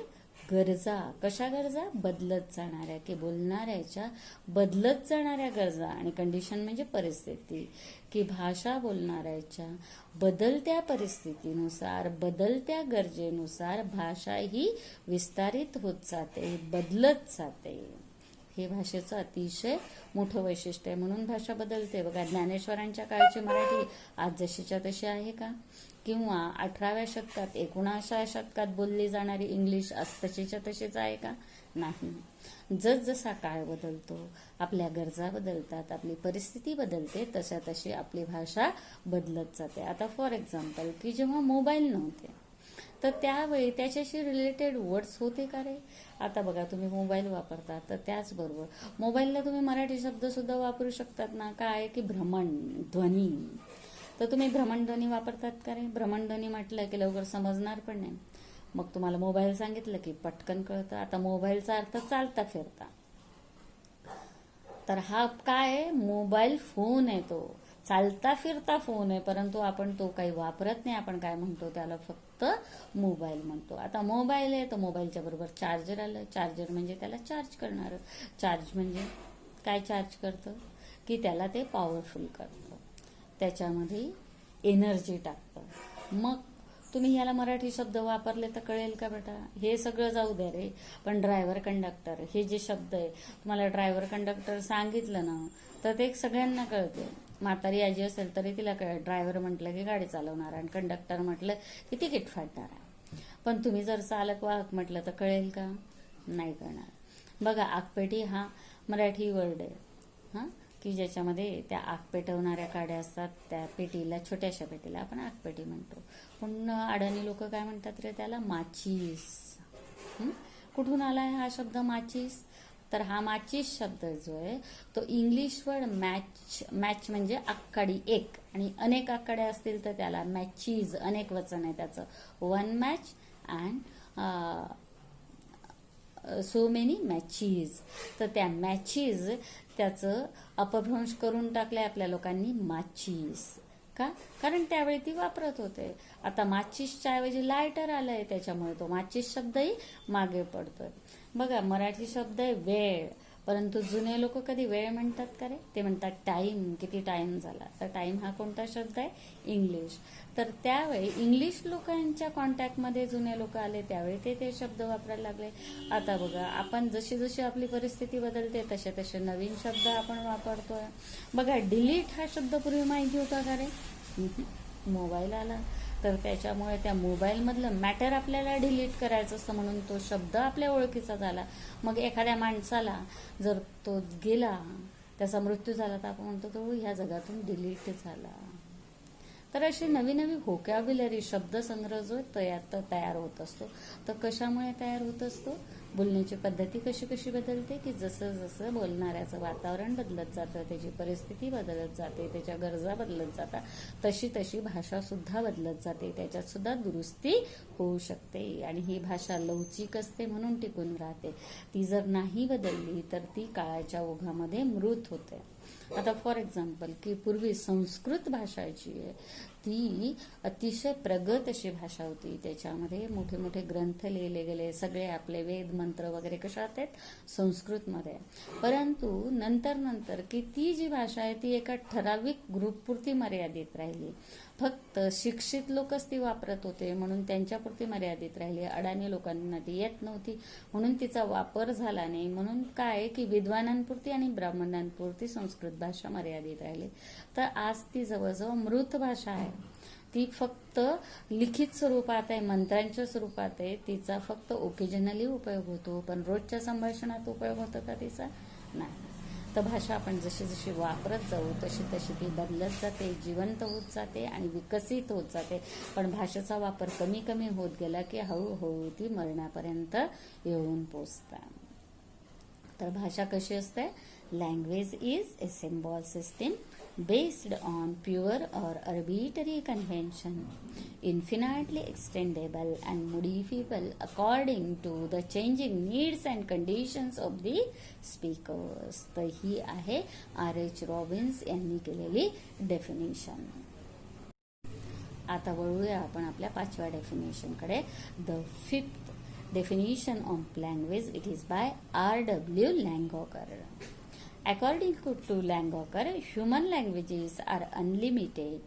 गरजा, कशा गरजा? बदलत जाणाऱ्या, की बोलणाऱ्याच्या बदलत जाणाऱ्या गरजा. आणि कंडिशन म्हणजे परिस्थिती, की भाषा बोलणाऱ्याच्या बदलत्या परिस्थितीनुसार, बदलत्या गरजेनुसार भाषा ही विस्तारित होत जाते, बदलत जाते. हे भाषेचं अतिशय मोठं वैशिष्ट्य आहे. म्हणून भाषा बदलते. बघा, ज्ञानेश्वरांच्या काळची मराठी आज जशीच्या तशी आहे का? किंवा 18व्या शतकात 19व्या शतकात बोलली जाणारी इंग्लिश आज तशीच्या तशीच आहे का? नाही. जसजसा काळ बदलतो, आपल्या गरजा बदलतात, आपली परिस्थिती बदलते, तशा तशी आपली भाषा बदलत जाते. आता फॉर एक्झाम्पल, की जेव्हा मोबाईल नव्हते तर त्यावेळी त्याच्याशी रिलेटेड वर्ड्स होते का रे? आता बघा, तुम्ही मोबाईल वापरता तर त्याचबरोबर मोबाईलला तुम्ही मराठी शब्द सुद्धा वापरू शकतात ना. काय की भ्रमणध्वनी. तर तुम्ही भ्रमणध्वनी वापरतात का रे? भ्रमणध्वनी म्हटलं की लवकर समजणार पण नाही. मग तुम्हाला मोबाईल सांगितलं की पटकन कळतं. आता मोबाईलचा अर्थ चालता फिरता. तर हा काय आहे? मोबाईल फोन आहे. तो चालता फिरता फोन आहे, परंतु आपण तो काही वापरत नाही. आपण काय म्हणतो? त्याला फक्त मोबाईल म्हणतो. आता मोबाईल आहे तर मोबाईलच्या बरोबर चार्जर आलं. चार्जर म्हणजे त्याला चार्ज करणारं. चार्ज म्हणजे काय चार्ज करतं? की त्याला ते पॉवरफुल करतं, त्याच्यामध्ये एनर्जी टाकतं. मग तुम्ही ह्याला मराठी शब्द वापरले तर कळेल का बेटा? हे सगळं जाऊ द्या रे, पण ड्रायव्हर कंडक्टर हे जे शब्द आहे, तुम्हाला ड्रायव्हर कंडक्टर सांगितलं ना तर ते सगळ्यांना कळते. म्हातारी आजी असेल तरी तिला कळेल. ड्रायव्हर म्हटलं की गाडी चालवणार आणि कंडक्टर म्हटलं की तिकीट फाडणार आहे. पण तुम्ही जर चालक वाहक म्हटलं तर कळेल का? नाही कळणार. बघा, आगपेटी हा मराठी वर्ड आहे हां, की ज्याच्यामध्ये त्या आग पेटवणाऱ्या काड्या असतात. त्या पेटीला, छोट्याशा पेटीला आपण आगपेटी म्हणतो. पण अडाणी लोक काय म्हणतात रे त्याला? माचीस. कुठून आलाय हा शब्द माचीस? तर हा माचीस शब्द जो आहे तो इंग्लिश वर्ड मॅच म्हणजे आकाडी, एक, आणि अनेक आकाड्या असतील तर त्याला मॅचीज, अनेक वचन आहे त्याचं. One match and so many matches. तर त्या मॅचीज त्याचं अपभ्रंश करून टाकलंय आपल्या लोकांनी माचीस. का? कारण त्यावेळी ती वापरत होते. आता माचीसच्या ऐवजी लायटर आलंय, त्याच्यामुळे तो माचीस शब्दही मागे पडतोय. बघा, मराठी शब्द आहे वेळ, परंतु जुने लोक कधी वेळ म्हणतात का रे? ते म्हणतात टाइम. किती टाइम झाला? तर टाइम हा कोणता शब्द आहे? इंग्लिश. तर त्यावेळी इंग्लिश लोकांच्या कॉन्टॅक्टमध्ये जुने लोक आले, त्यावेळी ते शब्द वापरायला लागले. आता बघा, आपण जशी जशी आपली परिस्थिती बदलते तसे तसे नवीन शब्द आपण वापरतोय. बघा, डिलीट हा शब्द पूर्वी माहिती होता का रे? मोबाईल आला तर त्याच्यामुळे त्या मोबाईलमधलं मॅटर आपल्याला डिलीट करायचं असतं, म्हणून तो शब्द आपल्या ओळखीचा झाला. मग एखाद्या माणसाला जर तो गेला, त्याचा मृत्यू झाला, तर आपण म्हणतो तो ह्या जगातून डिलीट झाला. तर अशी नवी नवी व्होकॅब्युलरी, शब्दसंग्रह जो तयार होत असतो. तर कशामुळे तयार होत असतो? बोलण्याची पद्धती कशी कशी बदलते, की जसं जसं बोलणाऱ्याचं वातावरण बदलत जातं, त्याची परिस्थिती बदलत जाते, त्याच्या गरजा बदलत जातात, तशी तशी भाषा सुद्धा बदलत जाते, त्याच्यात सुद्धा दुरुस्ती होऊ शकते. आणि ही भाषा लवचिक असते म्हणून टिकून राहते. ती जर नाही बदलली तर ती काळाच्या ओघामध्ये मृत होते. आता फॉर एक्झाम्पल, की पूर्वी संस्कृत भाषा जी आहे ती अतिशय प्रगत अशी भाषा होती. त्याच्यामध्ये मोठे मोठे ग्रंथ लिहिले गेले. सगळे आपले वेद मंत्र वगैरे कशात आहेत? संस्कृतमध्ये. परंतु नंतर की ती जी भाषा आहे ती एका ठराविक ग्रुपपुरती मर्यादित राहिली. फक्त शिक्षित लोकच ती वापरत होते म्हणून त्यांच्यापुरती मर्यादित राहिली. अडाणी लोकांना ती येत नव्हती म्हणून तिचा वापर झाला नाही. म्हणून काय की विद्वानांपुरती आणि ब्राह्मणांपुरती संस्कृत भाषा मर्यादित राहिली. तर आज ती जवळजवळ मृत भाषा आहे. ती फक्त लिखित स्वरूपात आहे, मंत्रांच्या स्वरूपात आहे. तिचा फक्त ओकेजनली उपयोग होतो, पण रोजच्या संभाषणात उपयोग होतो का तिचा? नाही. तर भाषा आपण जशी जशी वापरत जाऊ तशी तशी ती बदलत जाते, जिवंत होत जाते आणि विकसित होत जाते. पण भाषेचा वापर कमी कमी होत गेला की हळूहळू ती मरणापर्यंत येऊन पोचते. तर भाषा कशी असते? Language is a symbol system based on pure or arbitrary convention, infinitely extendable and modifiable according to the changing needs and conditions of the speakers. तर ही आहे R.H. रॉबिन्स यांनी केलेली डेफिनेशन. आता वळूया आपण आपल्या 5व्या डेफिनेशनकडे. The fifth Definition of language, it is by R.W. Langacker. According to Langacker, human languages are unlimited.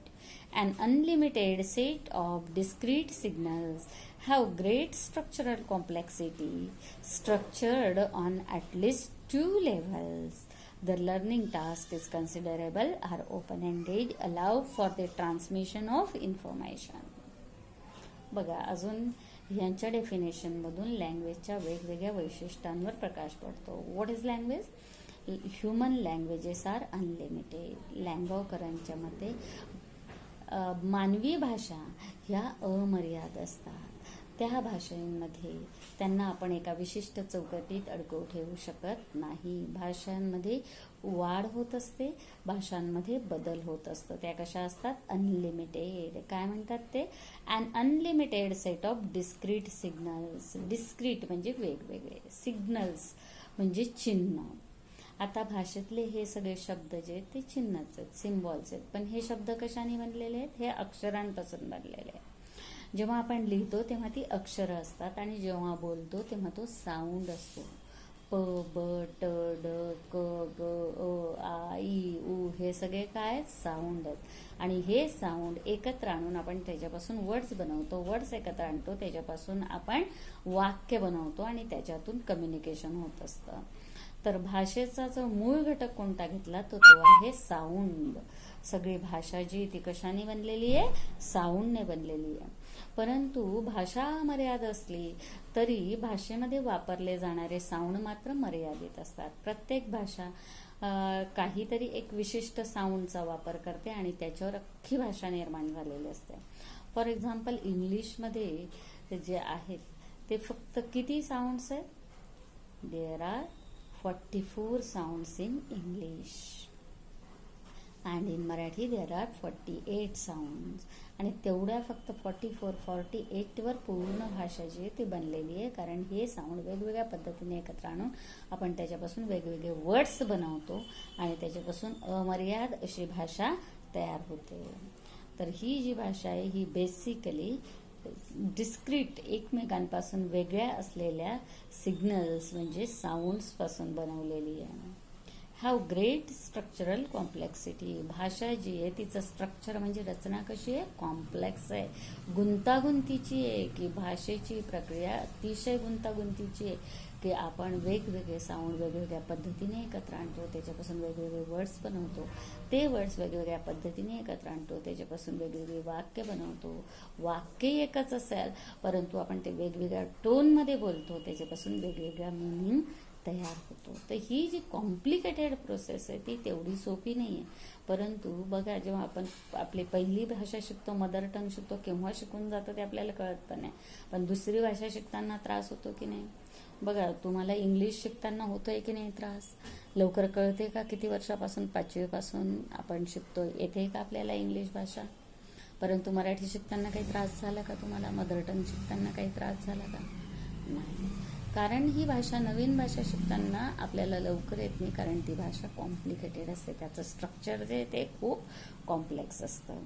An unlimited set of discrete signals have great structural complexity, structured on at least 2 levels. The learning task is considerable, are open-ended, allow for the transmission of information. बघा, अजून यांच्या डेफिनेशनमधून लँग्वेजच्या वेगवेगळ्या वैशिष्ट्यांवर प्रकाश पडतो. What is language? Human languages are unlimited. लँगावकरांच्या मते मानवी भाषा ह्या अमर्याद असतात. त्या भाषेमध्ये त्यांना आपण एका विशिष्ट चौकटीत अडकवून ठेवू शकत नाही. भाषांमध्ये वाढ होत असते, भाषांमध्ये बदल होत असतो. त्या कशा असतात? अनलिमिटेड. काय म्हणतात ते? An unlimited set of discrete signals. Discrete म्हणजे वेगवेगळे, सिग्नल्स म्हणजे चिन्ह. आता भाषेतले हे सगळे शब्द जे आहेत ते चिन्हच आहेत, सिम्बॉल्स आहेत. पण हे शब्द कशाने बनलेले आहेत? हे अक्षरांपासून बनलेले आहेत. जेव्हा आपण लिहितो तेव्हा ती अक्षरं असतात आणि जेव्हा बोलतो तेव्हा तो साऊंड असतो. प, ब, ट, ड, क, ग, अ, आ, ई, उ हे सगळे काय? साऊंड आहेत. आणि हे साऊंड एकत्र आणून आपण त्याच्यापासून वर्ड्स बनवतो. वर्ड्स एकत्र आणतो, त्याच्यापासून आपण वाक्य बनवतो आणि त्याच्यातून कम्युनिकेशन होत असतं. तर भाषेचा जो मूळ घटक कोणता घेतला तो आहे साऊंड. सगळी भाषा जी ती कशाने बनलेली आहे? साऊंडने बनलेली आहे. परंतु भाषा मर्याद असली तरी भाषेमध्ये वापरले जाणारे साऊंड मात्र मर्यादित असतात. प्रत्येक भाषा काहीतरी एक विशिष्ट साऊंडचा वापर करते आणि त्याच्यावर अख्खी भाषा निर्माण झालेली असते. फॉर एक्झाम्पल इंग्लिशमध्ये जे आहेत ते फक्त किती साऊंड्स आहेत? There are 44 sounds in English and in Marathi there are 48 sounds. आणि तेवढ्या फक्त 48 वर पूर्ण भाषा जी आहे ती बनलेली आहे. कारण हे साऊंड वेगवेगळ्या पद्धतीने एकत्र आणून आपण त्याच्यापासून वेगवेगळे वर्ड्स बनवतो आणि त्याच्यापासून अमर्याद अशी भाषा तयार होते. तर ही जी भाषा आहे ही बेसिकली डिस्क्रीट, एकमेकांपासून वेगळ्या असलेल्या सिग्नल्स म्हणजे साऊंड्स पासून बनवलेली आहे. Have great structural complexity. भाषा जी आहे तिचं स्ट्रक्चर म्हणजे रचना कशी आहे? कॉम्प्लेक्स आहे, गुंतागुंतीची आहे. की भाषेची प्रक्रिया अतिशय गुंतागुंतीची आहे की आपण वेगवेगळे साऊंड वेगवेगळ्या पद्धतीने एकत्र आणतो, त्याच्यापासून वेगवेगळे वर्ड्स बनवतो. ते वर्ड्स वेगवेगळ्या पद्धतीने एकत्र आणतो, त्याच्यापासून वेगवेगळे वाक्य बनवतो. वाक्य एकच असेल परंतु आपण ते वेगवेगळ्या टोनमध्ये बोलतो, त्याच्यापासून वेगवेगळ्या मीनिंग तयार होतो. तर ही जी कॉम्प्लिकेटेड प्रोसेस आहे ती तेवढी सोपी नाही आहे. परंतु बघा, जेव्हा आपण आपली पहिली भाषा शिकतो, मदर टंग शिकतो, केव्हा शिकून जातं ते आपल्याला कळत पण नाही. पण दुसरी भाषा शिकताना त्रास होतो की नाही? बघा, तुम्हाला इंग्लिश शिकताना होतोय की नाही त्रास? लवकर कळते का? किती वर्षापासून? 5वी पासून आपण शिकतोय, येते का आपल्याला इंग्लिश भाषा? परंतु मराठी शिकताना काही त्रास झाला का तुम्हाला? मदर टंग शिकताना काही त्रास झाला का? नाही. कारण ही भाषा, नवीन भाषा शिकताना आपल्याला लवकर येत नाही, कारण ती भाषा कॉम्प्लिकेटेड असते. त्याचं स्ट्रक्चर जे ते खूप कॉम्प्लेक्स असतं.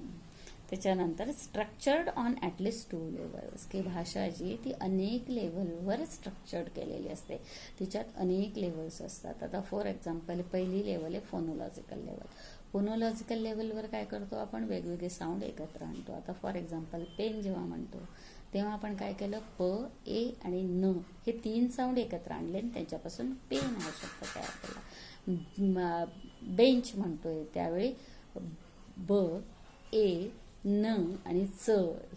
त्याच्यानंतर स्ट्रक्चर्ड ऑन ॲटलिस्ट 2 लेवल्स, की भाषा जी ती अनेक लेवलवर स्ट्रक्चर्ड केलेली असते. तिच्यात अनेक लेवल्स असतात. आता फॉर एक्झाम्पल पहिली लेवल आहे फोनोलॉजिकल लेवल. फोनोलॉजिकल लेवलवर काय करतो आपण? वेगवेगळे साऊंड एकत्र आणतो. आता फॉर एक्झाम्पल पेन जेव्हा म्हणतो तेव्हा आपण काय केलं? प, ए आणि न हे 3 साऊंड एकत्र आणले आणि त्यांच्यापासून पेन हा शब्द तयार केला. बेंच म्हणतोय त्यावेळी ब, ए, न आणि च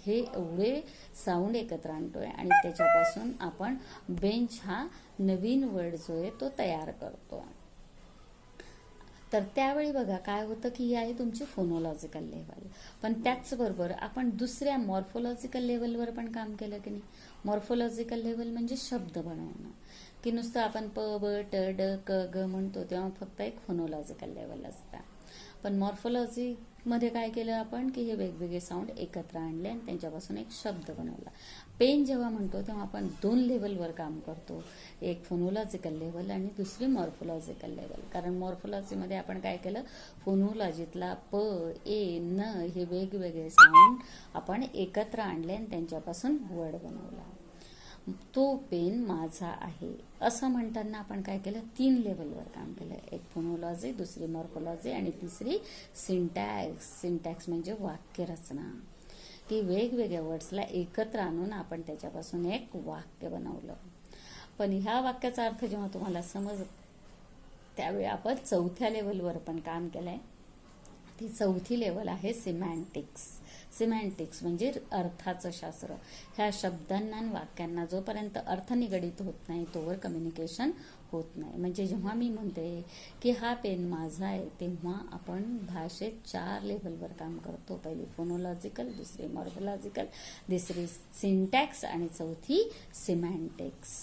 हे एवढे साऊंड एकत्र आणतोय आणि त्याच्यापासून आपण बेंच हा नवीन वर्ड जो आहे तो तयार करतो. तर त्यावेळी बघा काय होतं की ही आहे तुमची फोनोलॉजिकल लेवल. पण त्याचबरोबर आपण दुसऱ्या मॉर्फोलॉजिकल लेवलवर पण काम केलं की नाही? मॉर्फोलॉजिकल लेवल म्हणजे शब्द बनवणं, की नुसतं आपण प, ब, ट, ड, क, ग म्हणतो तेव्हा फक्त एक फोनोलॉजिकल लेवल असतं. पण मॉर्फोलॉजीमध्ये काय केलं आपण की हे वेगवेगळे साऊंड एकत्र आणले आणि त्यांच्यापासून एक शब्द बनवला. पेन जेव्हा म्हणतो तेव्हा आपण 2 लेवलवर काम करतो, एक फोनोलॉजिकल लेवल आणि दुसरी मॉर्फोलॉजिकल लेवल. कारण मॉर्फोलॉजीमध्ये आपण काय केलं? फोनोलॉजीतला प, ए, न हे वेगवेगळे साऊंड आपण एकत्र आणले आणि त्यांच्यापासून वर्ड बनवला. तो पेन माझा आहे असं म्हणताना आपण काय केलं, 3 लेवलवर काम केलं. एक फोनोलॉजी, दुसरी मॉर्फोलॉजी आणि तिसरी सिंटॅक्स. सिंटॅक्स म्हणजे वाक्यरचना, की वेगवेगळ्या वर्ड्सला एकत्र आणून आपण त्याच्यापासून एक वाक्य बनवलं. पण ह्या वाक्याचा अर्थ जेव्हा तुम्हाला समजत, त्यावेळी आपण 4थ्या लेवलवर पण काम केलंय. ती 4थी लेवल आहे सिमॅन्टिक्स. सिमॅन्टिक्स म्हणजे अर्थाचं शास्त्र. ह्या शब्दांना आणि वाक्यांना जोपर्यंत अर्थ निगडित होत नाही तोवर कम्युनिकेशन होत नाही. म्हणजे जेव्हा मी म्हणते की हा पेन माझा आहे, तेव्हा आपण भाषेत 4 लेवलवर काम करतो. पहिली फोनोलॉजिकल, दुसरी मॉर्फोलॉजिकल, तिसरी सिंटॅक्स आणि 4थी सिमॅन्टिक्स.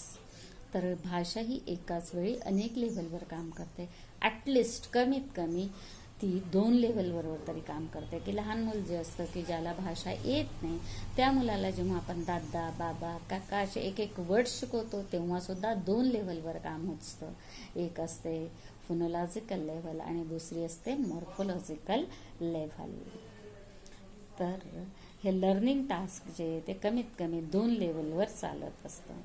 तर भाषा ही एकाच वेळी अनेक लेवलवर काम करते. ॲटलिस्ट कमीत कमी ती 2 लेवलवर तरी काम करते. की लहान मूल जे असतं की ज्याला भाषा येत नाही, त्या मुलाला जेव्हा आपण दादा, बाबा, काका असे एक एक वर्ड शिकवतो, तेव्हा सुद्धा 2 लेवलवर काम होत असतं. एक असते फोनोलॉजिकल लेव्हल आणि दुसरी असते मॉर्फोलॉजिकल लेव्हल. तर हे लर्निंग टास्क जे ते कमीत कमी 2 लेवलवर चालत असतं.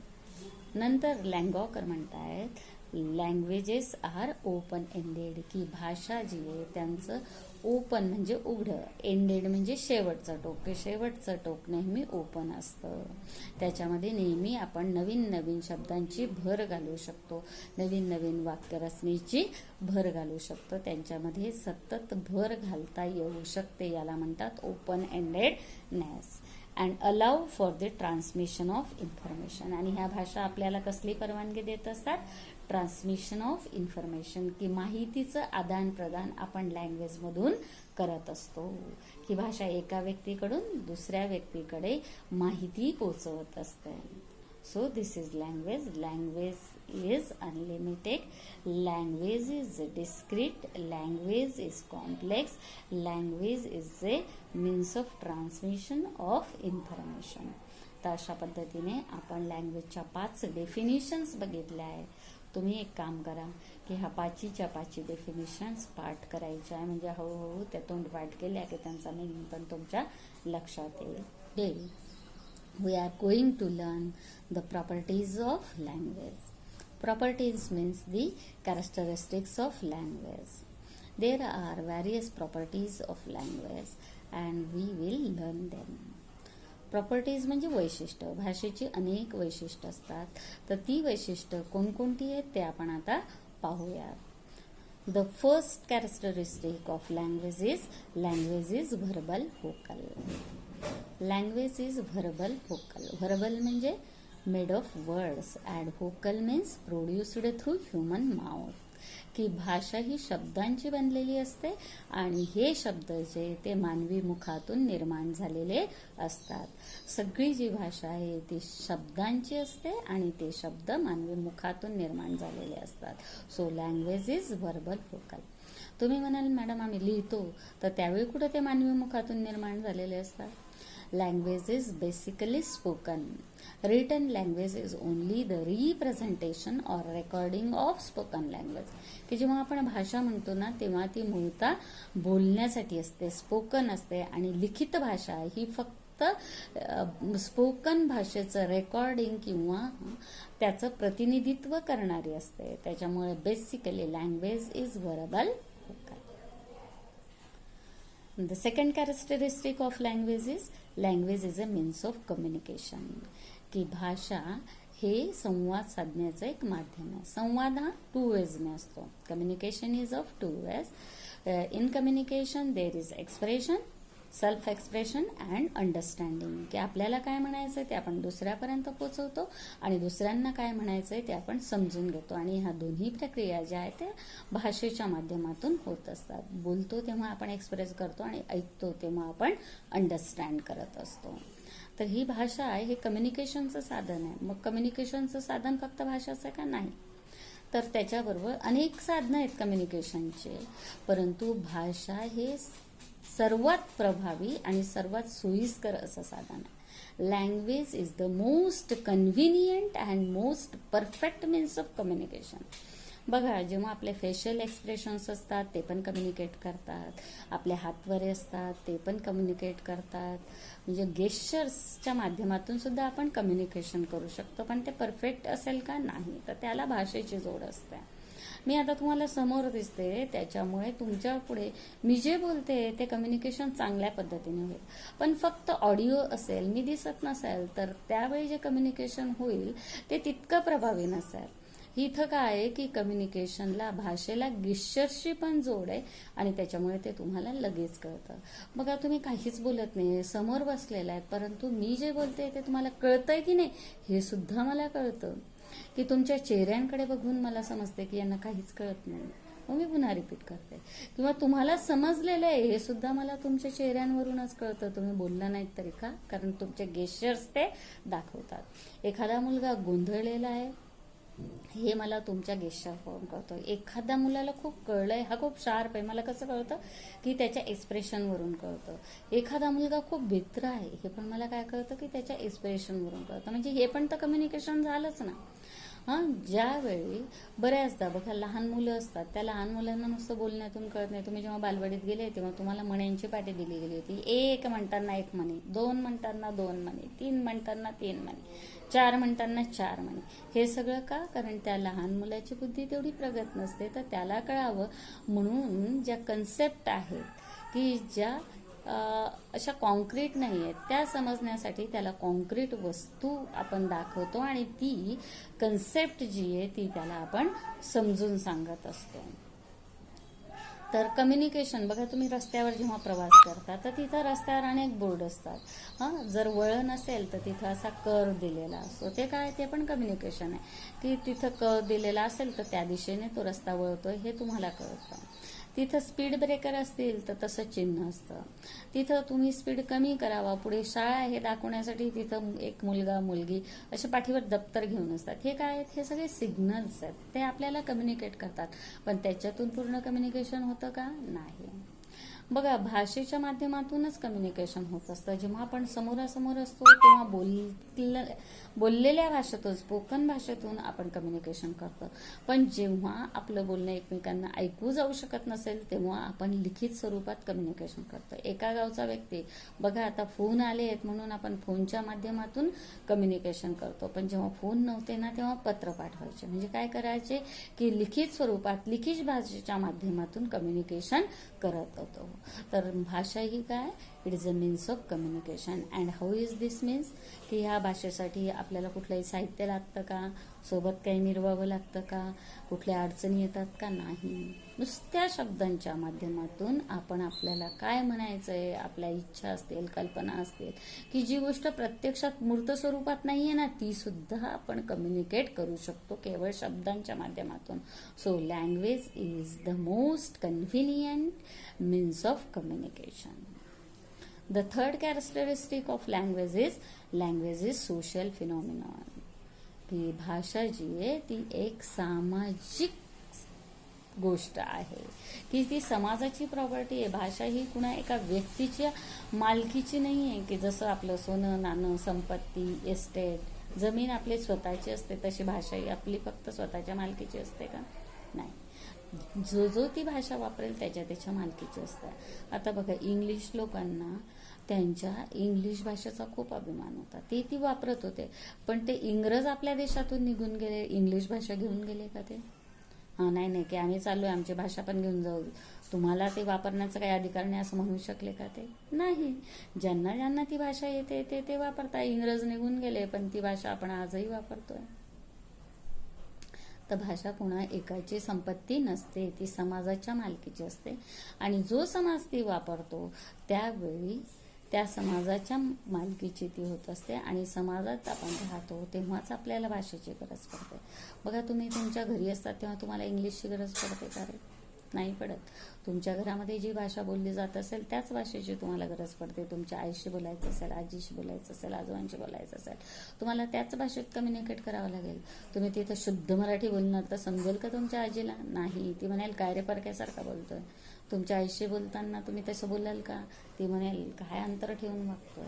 नंतर लँगॉकर म्हणतायत लँग्वेजेस आर ओपन एंडेड, की भाषा जी आहे त्यांचं ओपन म्हणजे उघडं, एंडेड म्हणजे शेवटचं टोक. शेवटचं टोक नेहमी ओपन असतं. त्याच्यामध्ये नेहमी आपण नवीन नवीन शब्दांची भर घालू शकतो, नवीन नवीन वाक्यरचनेची भर घालू शकतो. त्यांच्यामध्ये सतत भर घालता येऊ शकते. याला म्हणतात open endedness. And allow for the transmission of information. आणि ह्या भाषा आपल्याला कसली परवानगी देत असतात, ट्रान्समिशन ऑफ इन्फॉर्मेशन, की माहितीचं आदान प्रदान आपण लँग्वेजमधून करत असतो. ही भाषा एका व्यक्तीकडून दुसऱ्या व्यक्तीकडे माहिती पोचवत असते. So this is language. Language is unlimited. Language is discrete. Language is complex. Language is a means of transmission of information. तर अशा पद्धतीने आपण लँग्वेजच्या 5 डेफिनिशन्स बघितल्या आहे. तुम्ही एक काम करा की ह्या 5च्या डेफिनिशन्स पाठ करायच्या आहे. म्हणजे हळूहळू त्या तोंड पाठ केल्या की त्यांचा मीनिंग पण तुमच्या लक्षात येईल. We are going to learn the properties of language. Properties means the characteristics of language. There are various properties of language and we will learn them. Properties म्हणजे वैशिष्ट्य. भाषेची अनेक वैशिष्ट्य असतात. तर ती वैशिष्ट्य कोणकोणती आहेत ते आपण आता पाहूया. The first characteristic of language is verbal vocal. Language is verbal vocal. Verbal म्हणजे made of words and vocal means produced through human mouth, की भाषा ही शब्दांची बनलेली असते आणि हे शब्द जे ते मानवी मुखातून निर्माण झालेले असतात. सगळी जी भाषा आहे ती शब्दांची असते आणि ते शब्द मानवी मुखातून निर्माण झालेले असतात. So language is verbal vocal. तुम्ही म्हणाल मॅडम आम्ही लिहितो, तर त्यावेळी कुठे ते मानवी मुखातून निर्माण झालेले असतात. Language is basically spoken. Written language is only the representation or recording of spoken language. की जेव्हा आपण भाषा म्हणतो ना तेव्हा ती मूळतः बोलण्यासाठी असते, स्पोकन असते. आणि लिखित भाषा ही फक्त स्पोकन भाषेचं रेकॉर्डिंग किंवा त्याचं प्रतिनिधित्व करणारी असते. त्याच्यामुळे basically language is verbal. The second characteristic of language is a means of communication. की भाषा हे संवाद साधण्याचं एक माध्यम आहे. संवाद हा 2 waysने असतो. Communication is of 2 ways. In communication there is expression, self expression and understanding. की आपल्याला काय म्हणायचं ते आपण दुसऱ्यापर्यंत पोहोचवतो आणि दुसऱ्यांना काय म्हणायचंय ते आपण समजून घेतो. आणि ह्या दोन्ही प्रक्रिया ज्या आहेत त्या भाषेच्या माध्यमातून होत असतात. बोलतो तेव्हा आपण एक्सप्रेस करतो आणि ऐकतो तेव्हा आपण अंडरस्टँड करत असतो. तर ही भाषा आहे, हे कम्युनिकेशनचं साधन आहे. मग कम्युनिकेशनचं साधन फक्त भाषाचं का नाही, तर त्याच्याबरोबर अनेक साधनं आहेत कम्युनिकेशनचे. परंतु भाषा हे सर्वात प्रभावी आणि सर्वात सोयीस्कर असं साधन आहे. Language is the most convenient and most perfect means of communication. बघा, जेव्हा आपले फेशियल एक्सप्रेशन्स असतात ते पण कम्युनिकेट करतात, आपले हातवारे असतात ते पण कम्युनिकेट करतात. म्हणजे गेस्चर्सच्या माध्यमातून सुद्धा आपण कम्युनिकेशन करू शकतो, पण ते परफेक्ट असेल का? नाही. तर त्याला भाषेची जोड असते. मी आता तुम्हाला समोर दिसते, त्याच्यामुळे तुमच्या पुढे मी जे बोलते ते कम्युनिकेशन चांगल्या पद्धतीने होईल. पण फक्त ऑडिओ असेल, मी दिसत नसेल, तर त्यावेळी जे कम्युनिकेशन होईल ते तितकं प्रभावी नसेल. इथं काय आहे की कम्युनिकेशनला, भाषेला गेस्चरशी पण जोड आहे आणि त्याच्यामुळे ते तुम्हाला लगेच कळतं. बघा, तुम्ही काहीच बोलत नाही, समोर बसलेला आहे, परंतु मी जे बोलते ते तुम्हाला कळतंय की नाही हे सुद्धा मला कळतं. की तुमच्या चेहऱ्यांकडे बघून मला समजते की यांना काहीच कळत नाही. मग मी पुन्हा रिपीट करते. किंवा तुम्हाला समजलेलं आहे हे सुद्धा मला तुमच्या चेहऱ्यांवरूनच कळतं, तुम्ही बोलला नाहीत तरी का? कारण तुमचे गेस्चर्स ते दाखवतात. एखादा मुलगा गोंधळलेला आहे हे मला तुमच्या गेस्चर फॉर्म कळतो. एखाद्या मुलाला खूप कळलंय, हा खूप शार्प आहे, मला कसं कळतं की त्याच्या एक्सप्रेशनवरून कळतं. एखादा मुलगा खूप भित्र आहे हे पण मला काय कळतं की त्याच्या एक्सप्रेशनवरून कळतं. म्हणजे हे पण तर कम्युनिकेशन झालंच ना. ज्यावेळी बऱ्याचदा बघा लहान मुलं असतात, त्या लहान मुलांना नुसतं बोलण्यातून कळत नाही. तुम्ही जेव्हा बालवाडीत गेले तेव्हा तुम्हाला म्हण्यांची पाटी दिली गेली होती. एक म्हणताना एक म्हणे, दोन म्हणताना दोन म्हणे, तीन म्हणताना तीन म्हणे, चार म्हणताना चार म्हणे. हे सगळं का? कारण त्या लहान मुलाची बुद्धी तेवढी प्रगत नसते, तर त्याला कळावं म्हणून ज्या कन्सेप्ट आहेत की ज्या अशा कॉन्क्रीट नाही आहेत, त्या समजण्यासाठी त्याला कॉन्क्रीट वस्तू आपण दाखवतो आणि ती कन्सेप्ट जी आहे ती त्याला आपण समजून सांगत असतो. तर कम्युनिकेशन बघा, तुम्ही रस्त्यावर जेव्हा प्रवास करता तर तिथं रस्त्यावर अनेक बोर्ड असतात. जर वळण असेल तर तिथं असा कर दिलेला असतो. ते काय? ते पण कम्युनिकेशन आहे की तिथं कर दिलेला असेल तर त्या दिशेने तो रस्ता वळतोय हे तुम्हाला कळतं. तिथं स्पीड ब्रेकर असतील तर तसं चिन्ह असतं. तिथं तुम्ही स्पीड कमी करावा, पुढे शाळा हे दाखवण्यासाठी तिथं एक मुलगा मुलगी अशा पाठीवर दप्तर घेऊन असतात. हे काय आहेत? हे सगळे सिग्नल्स आहेत, ते आपल्याला कम्युनिकेट करतात. पण त्याच्यातून पूर्ण कम्युनिकेशन होतं का? नाही. बघा, भाषेच्या माध्यमातूनच कम्युनिकेशन होत असतं. जेव्हा आपण समोरासमोर असतो तेव्हा बोललेल्या भाषेतून, स्पोकन भाषेतून आपण कम्युनिकेशन करतो. पण जेव्हा आपलं बोलणं एकमेकांना ऐकू जाऊ शकत नसेल तेव्हा आपण लिखित स्वरूपात कम्युनिकेशन करतो. एका गावचा व्यक्ती बघा, आता फोन आले आहेत म्हणून आपण फोनच्या माध्यमातून कम्युनिकेशन करतो. पण जेव्हा फोन नव्हते ना तेव्हा पत्र पाठवायचे. म्हणजे काय करायचे की लिखित स्वरूपात, लिखित भाषेच्या माध्यमातून कम्युनिकेशन करत होतो. तर भाषा ही काय? It is a means of communication. And how is this means? की ह्या भाषेसाठी आपल्याला कुठलंही साहित्य लागतं का? सोबत काही मिरवावं लागतं का? कुठल्या अडचणी येतात का? नाही. नुसत्या शब्दांच्या माध्यमातून आपण आपल्याला काय म्हणायचंय, आपल्या इच्छा असतील, कल्पना असतील, की जी गोष्ट प्रत्यक्षात मूर्त स्वरूपात नाहीये ना, ती सुद्धा आपण कम्युनिकेट करू शकतो केवळ शब्दांच्या माध्यमातून. So language is the most convenient means of communication. The third characteristic of language is social phenomenon. की भाषा जी आहे ती एक सामाजिक गोष्ट आहे की ती समाजाची प्रॉपर्टी आहे. भाषा ही कुणा एका व्यक्तीच्या मालकीची नाही आहे की जसं आपलं सोनं नाणं, संपत्ती, एस्टेट, जमीन आपली स्वतःची असते, तशी भाषा ही आपली फक्त स्वतःच्या मालकीची असते का? नाही. जो ती भाषा वापरेल त्याच्या मालकीची असते. आता बघा, इंग्लिश लोकांना त्यांच्या इंग्लिश भाषेचा खूप अभिमान होता, ते ती वापरत होते. पण ते इंग्रज आपल्या देशातून निघून गेले, इंग्लिश भाषा घेऊन गेले का ते? नाही की आम्ही चाललोय, आमची भाषा पण घेऊन जाऊ, तुम्हाला ते वापरण्याचा काही अधिकार नाही असं म्हणू शकले का ते? नाही. ज्यांना ती भाषा येते ते वापरतात. इंग्रज निघून गेले पण ती भाषा आपण आजही वापरतोय. तर भाषा कुणा एकाची संपत्ती नसते, ती समाजाच्या मालकीची असते. आणि जो समाज ती वापरतो त्यावेळी त्या समाजाच्या मालकीची ती होत असते आणि समाजात आपण राहतो तेव्हाच आपल्याला भाषेची गरज पडते. बघा, तुम्ही तुमच्या घरी असतात तेव्हा तुम्हाला इंग्लिशची गरज पडते का रे? नाही पडत. तुमच्या घरामध्ये जी भाषा बोलली जात असेल त्याच भाषेची तुम्हाला गरज पडते. तुमच्या आईशी बोलायचं असेल, आजीशी बोलायचं असेल, आजोबांशी बोलायचं असेल, तुम्हाला त्याच भाषेत कम्युनिकेट करावं लागेल. तुम्ही तिथं शुद्ध मराठी बोलणार तर समजेल का तुमच्या आजीला? नाही. ती म्हणेल काय रे परक्यासारखा बोलतोय. तुमच्या आईशी बोलताना तुम्ही तसं बोलाल का? ती म्हणेल काय अंतर ठेवून वागतोय.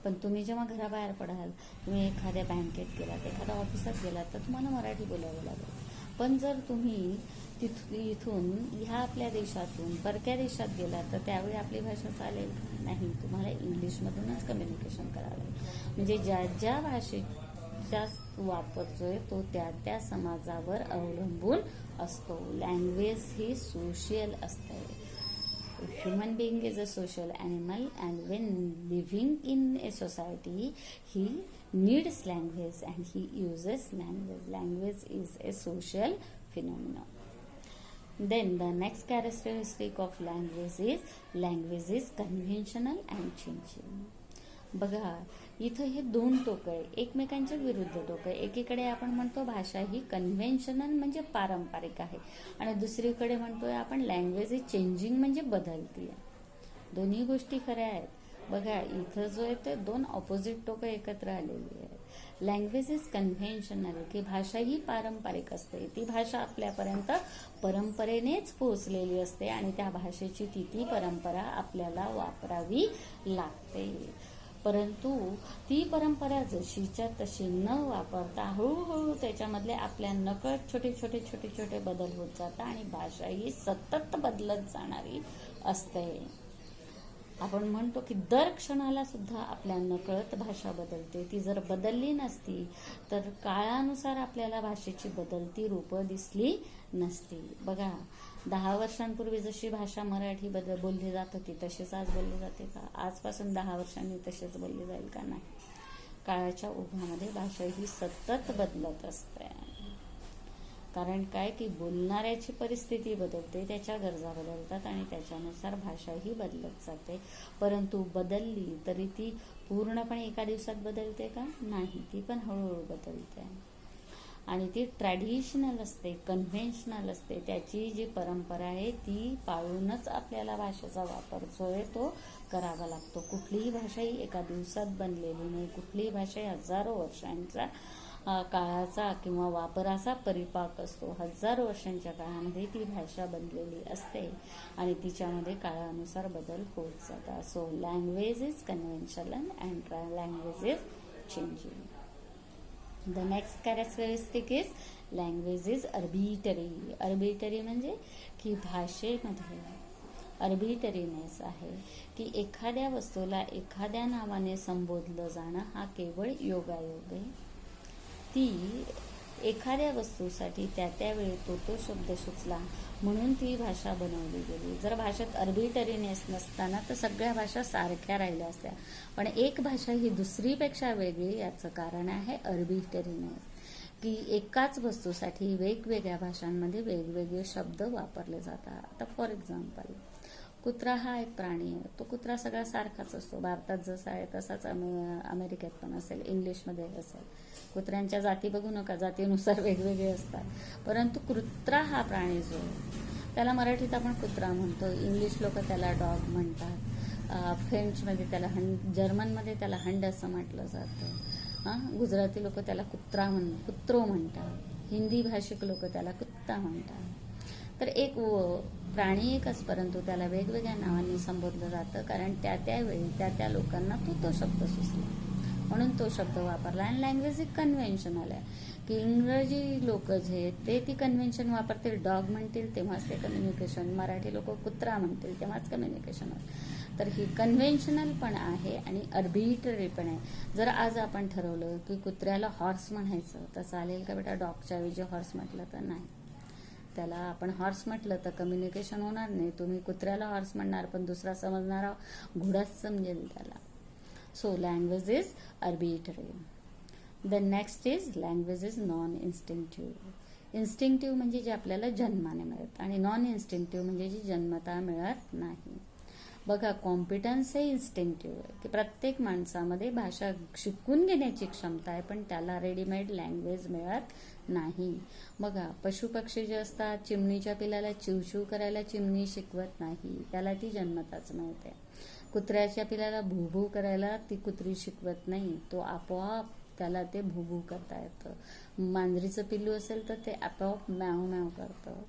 पण तुम्ही जेव्हा घराबाहेर पडाल, तुम्ही एखाद्या बँकेत गेलात, एखाद्या ऑफिसात गेलात तर तुम्हाला मराठी बोलावं लागेल. पण जर तुम्ही इथून ह्या आपल्या देशातून परक्या देशात गेला तर त्यावेळी आपली भाषा चालेल नाही, तुम्हाला इंग्लिशमधूनच कम्युनिकेशन करावं लागेल. म्हणजे ज्या भाषेचा वापरतोय तो त्या समाजावर अवलंबून असतो. लँग्वेज ही सोशियल असते. Human being is a social animal, and when living in a society he needs language and he uses language. Language is a social phenomenon. Then the next characteristic of language is conventional and changing. बघा, इथं हे दोन टोक आहे, एकमेकांच्या विरुद्ध टोक आहे. एकीकडे आपण म्हणतो भाषा ही कन्व्हेन्शनल म्हणजे पारंपरिक आहे, आणि दुसरीकडे म्हणतोय आपण लँग्वेज इज चेंजिंग म्हणजे बदलती आहे. दोन्ही गोष्टी खऱ्या आहेत. बघा, इथं जो आहे ते दोन ऑपोजिट टोकं एकत्र आलेली आहे. लँग्वेज इज कन्व्हेन्शनल की भाषा ही पारंपरिक असते, ती भाषा आपल्यापर्यंत परंपरेनेच पोहोचलेली असते आणि त्या भाषेची ती परंपरा आपल्याला वापरावी लागते. परंतु ती परंपरा जशीच्या तशी न वापरता हळूहळू त्याच्यामधले आपल्या नकळत छोटे बदल होत जातात आणि भाषा ही सतत बदलत जाणारी असते. आपण म्हणतो की दर क्षणाला सुद्धा आपल्या नकळत भाषा बदलते. ती जर बदलली नसती तर काळानुसार आपल्याला भाषेची बदलती रूपं दिसली नसती. बघा, 10 वर्षांपूर्वी जशी भाषा मराठी बोलली जात होती तशीच आज बोलली जाते का? आजपासून 10 वर्षांनी तशीच बोलली जाईल का? नाही. काळाच्या ओघामध्ये भाषा ही सतत बदलत असते. कारण काय की बोलणाऱ्याची परिस्थिती बदलते, त्याच्या गरजा बदलतात आणि त्याच्यानुसार भाषा ही बदलत जाते. परंतु बदलली तरी ती पूर्णपणे एका दिवसात बदलते का? नाही, ती पण हळूहळू बदलते आणि ती ट्रॅडिशनल असते, कन्व्हेन्शनल असते. त्याची जी परंपरा आहे ती पाळूनच आपल्याला भाषेचा वापर जो आहे तो करावा लागतो. कुठलीही भाषा ही एका दिवसात बनलेली नाही. कुठलीही भाषा ही हजारो वर्षांचा काळाचा किंवा वापराचा परिपाक असतो. हजारो वर्षांच्या काळामध्ये ती भाषा बनलेली असते आणि तिच्यामध्ये काळानुसार बदल होत जातात. So language is conventional and language is changing. The next characteristic is language is arbitrary. Arbitrary म्हणजे की भाषेमध्ये अर्बिटरीनेस आहे की एखाद्या वस्तूला एखाद्या नावाने संबोधलं जाणं हा केवळ योगायोग आहे. ती एखाद्या वस्तूसाठी त्यावेळी तो शब्द सुचला म्हणून ती भाषा बनवली गेली. जर भाषेत अर्बिटरीनेस नसताना तर सगळ्या भाषा सारख्या राहिल्या असत्या, पण एक भाषा ही दुसरीपेक्षा वेगळी. याचं कारण आहे अर्बिटरीनेस, की एकाच वस्तूसाठी वेगवेगळ्या भाषांमध्ये वेगवेगळे शब्द वापरले जातात. आता फॉर एक्झाम्पल, कुत्रा हा एक प्राणी आहे. तो कुत्रा सगळा सारखाच असतो. भारतात जसा आहे तसाच अमेरिकेत पण असेल, इंग्लिशमध्ये असेल. कुत्र्यांच्या जाती बघू नका, जातीनुसार वेगवेगळे असतात. परंतु कुत्रा हा प्राणी जो त्याला मराठीत आपण कुत्रा म्हणतो, इंग्लिश लोक त्याला डॉग म्हणतात, फ्रेंचमध्ये त्याला जर्मनमध्ये त्याला हंड असं म्हटलं जातं, गुजराती लोक त्याला कुत्रो म्हणतात, हिंदी भाषिक लोक त्याला कुत्ता म्हणतात. तर एक प्राणी एकच, परंतु त्याला वेगवेगळ्या नावांनी संबोधलं जातं, कारण त्यावेळी त्या लोकांना तो शब्द सुचला म्हणून तो शब्द वापरला. आणि लँग्वेज ही कन्व्हेन्शनल आहे की इंग्रजी लोक जे ते ती कन्व्हेन्शन वापरतील, डॉग म्हणतील तेव्हाच ते कम्युनिकेशन, मराठी लोक कुत्रा म्हणतील तेव्हाच कम्युनिकेशन होईल. तर ही कन्व्हेन्शनल पण आहे आणि अर्बिटरी पण आहे. जर आज आपण ठरवलं की कुत्र्याला हॉर्स म्हणायचं तर चालेल का बेटा? डॉगच्या ऐवजी हॉर्स म्हटलं तर नाही. त्याला आपण हॉर्स म्हटलं तर कम्युनिकेशन होणार नाही. तुम्ही कुत्र्याला हॉर्स म्हणणार पण दुसरा समजणारा घोडाच समजेल त्याला. So language is arbitrary. The next is language is non instinctive. Instinctive म्हणजे जे आपल्याला जन्माने मिळत आणि नॉन इन्स्टिंक्टिव्ह म्हणजे जी जन्मता मिळत नाही. बघा, कॉम्पिटन्स हे इन्स्टिंक्टिव्ह आहे की प्रत्येक माणसामध्ये भाषा शिकून घेण्याची क्षमता आहे, पण त्याला रेडीमेड लँग्वेज मिळत नाही. बघा, पशुपक्षी जे असतात, चिमणीच्या पिलाला चिवचिव करायला चिमणी शिकवत नाही, त्याला ती जन्मताच मिळते. कुत्र्याच्या पिलाला भूभू करायला ती कुत्री शिकवत नाही, तो आपोआप त्याला ते भूभू करता येतं. मांजरीचं पिल्लू असेल तर ते आपोआप म्याव म्याव करतं.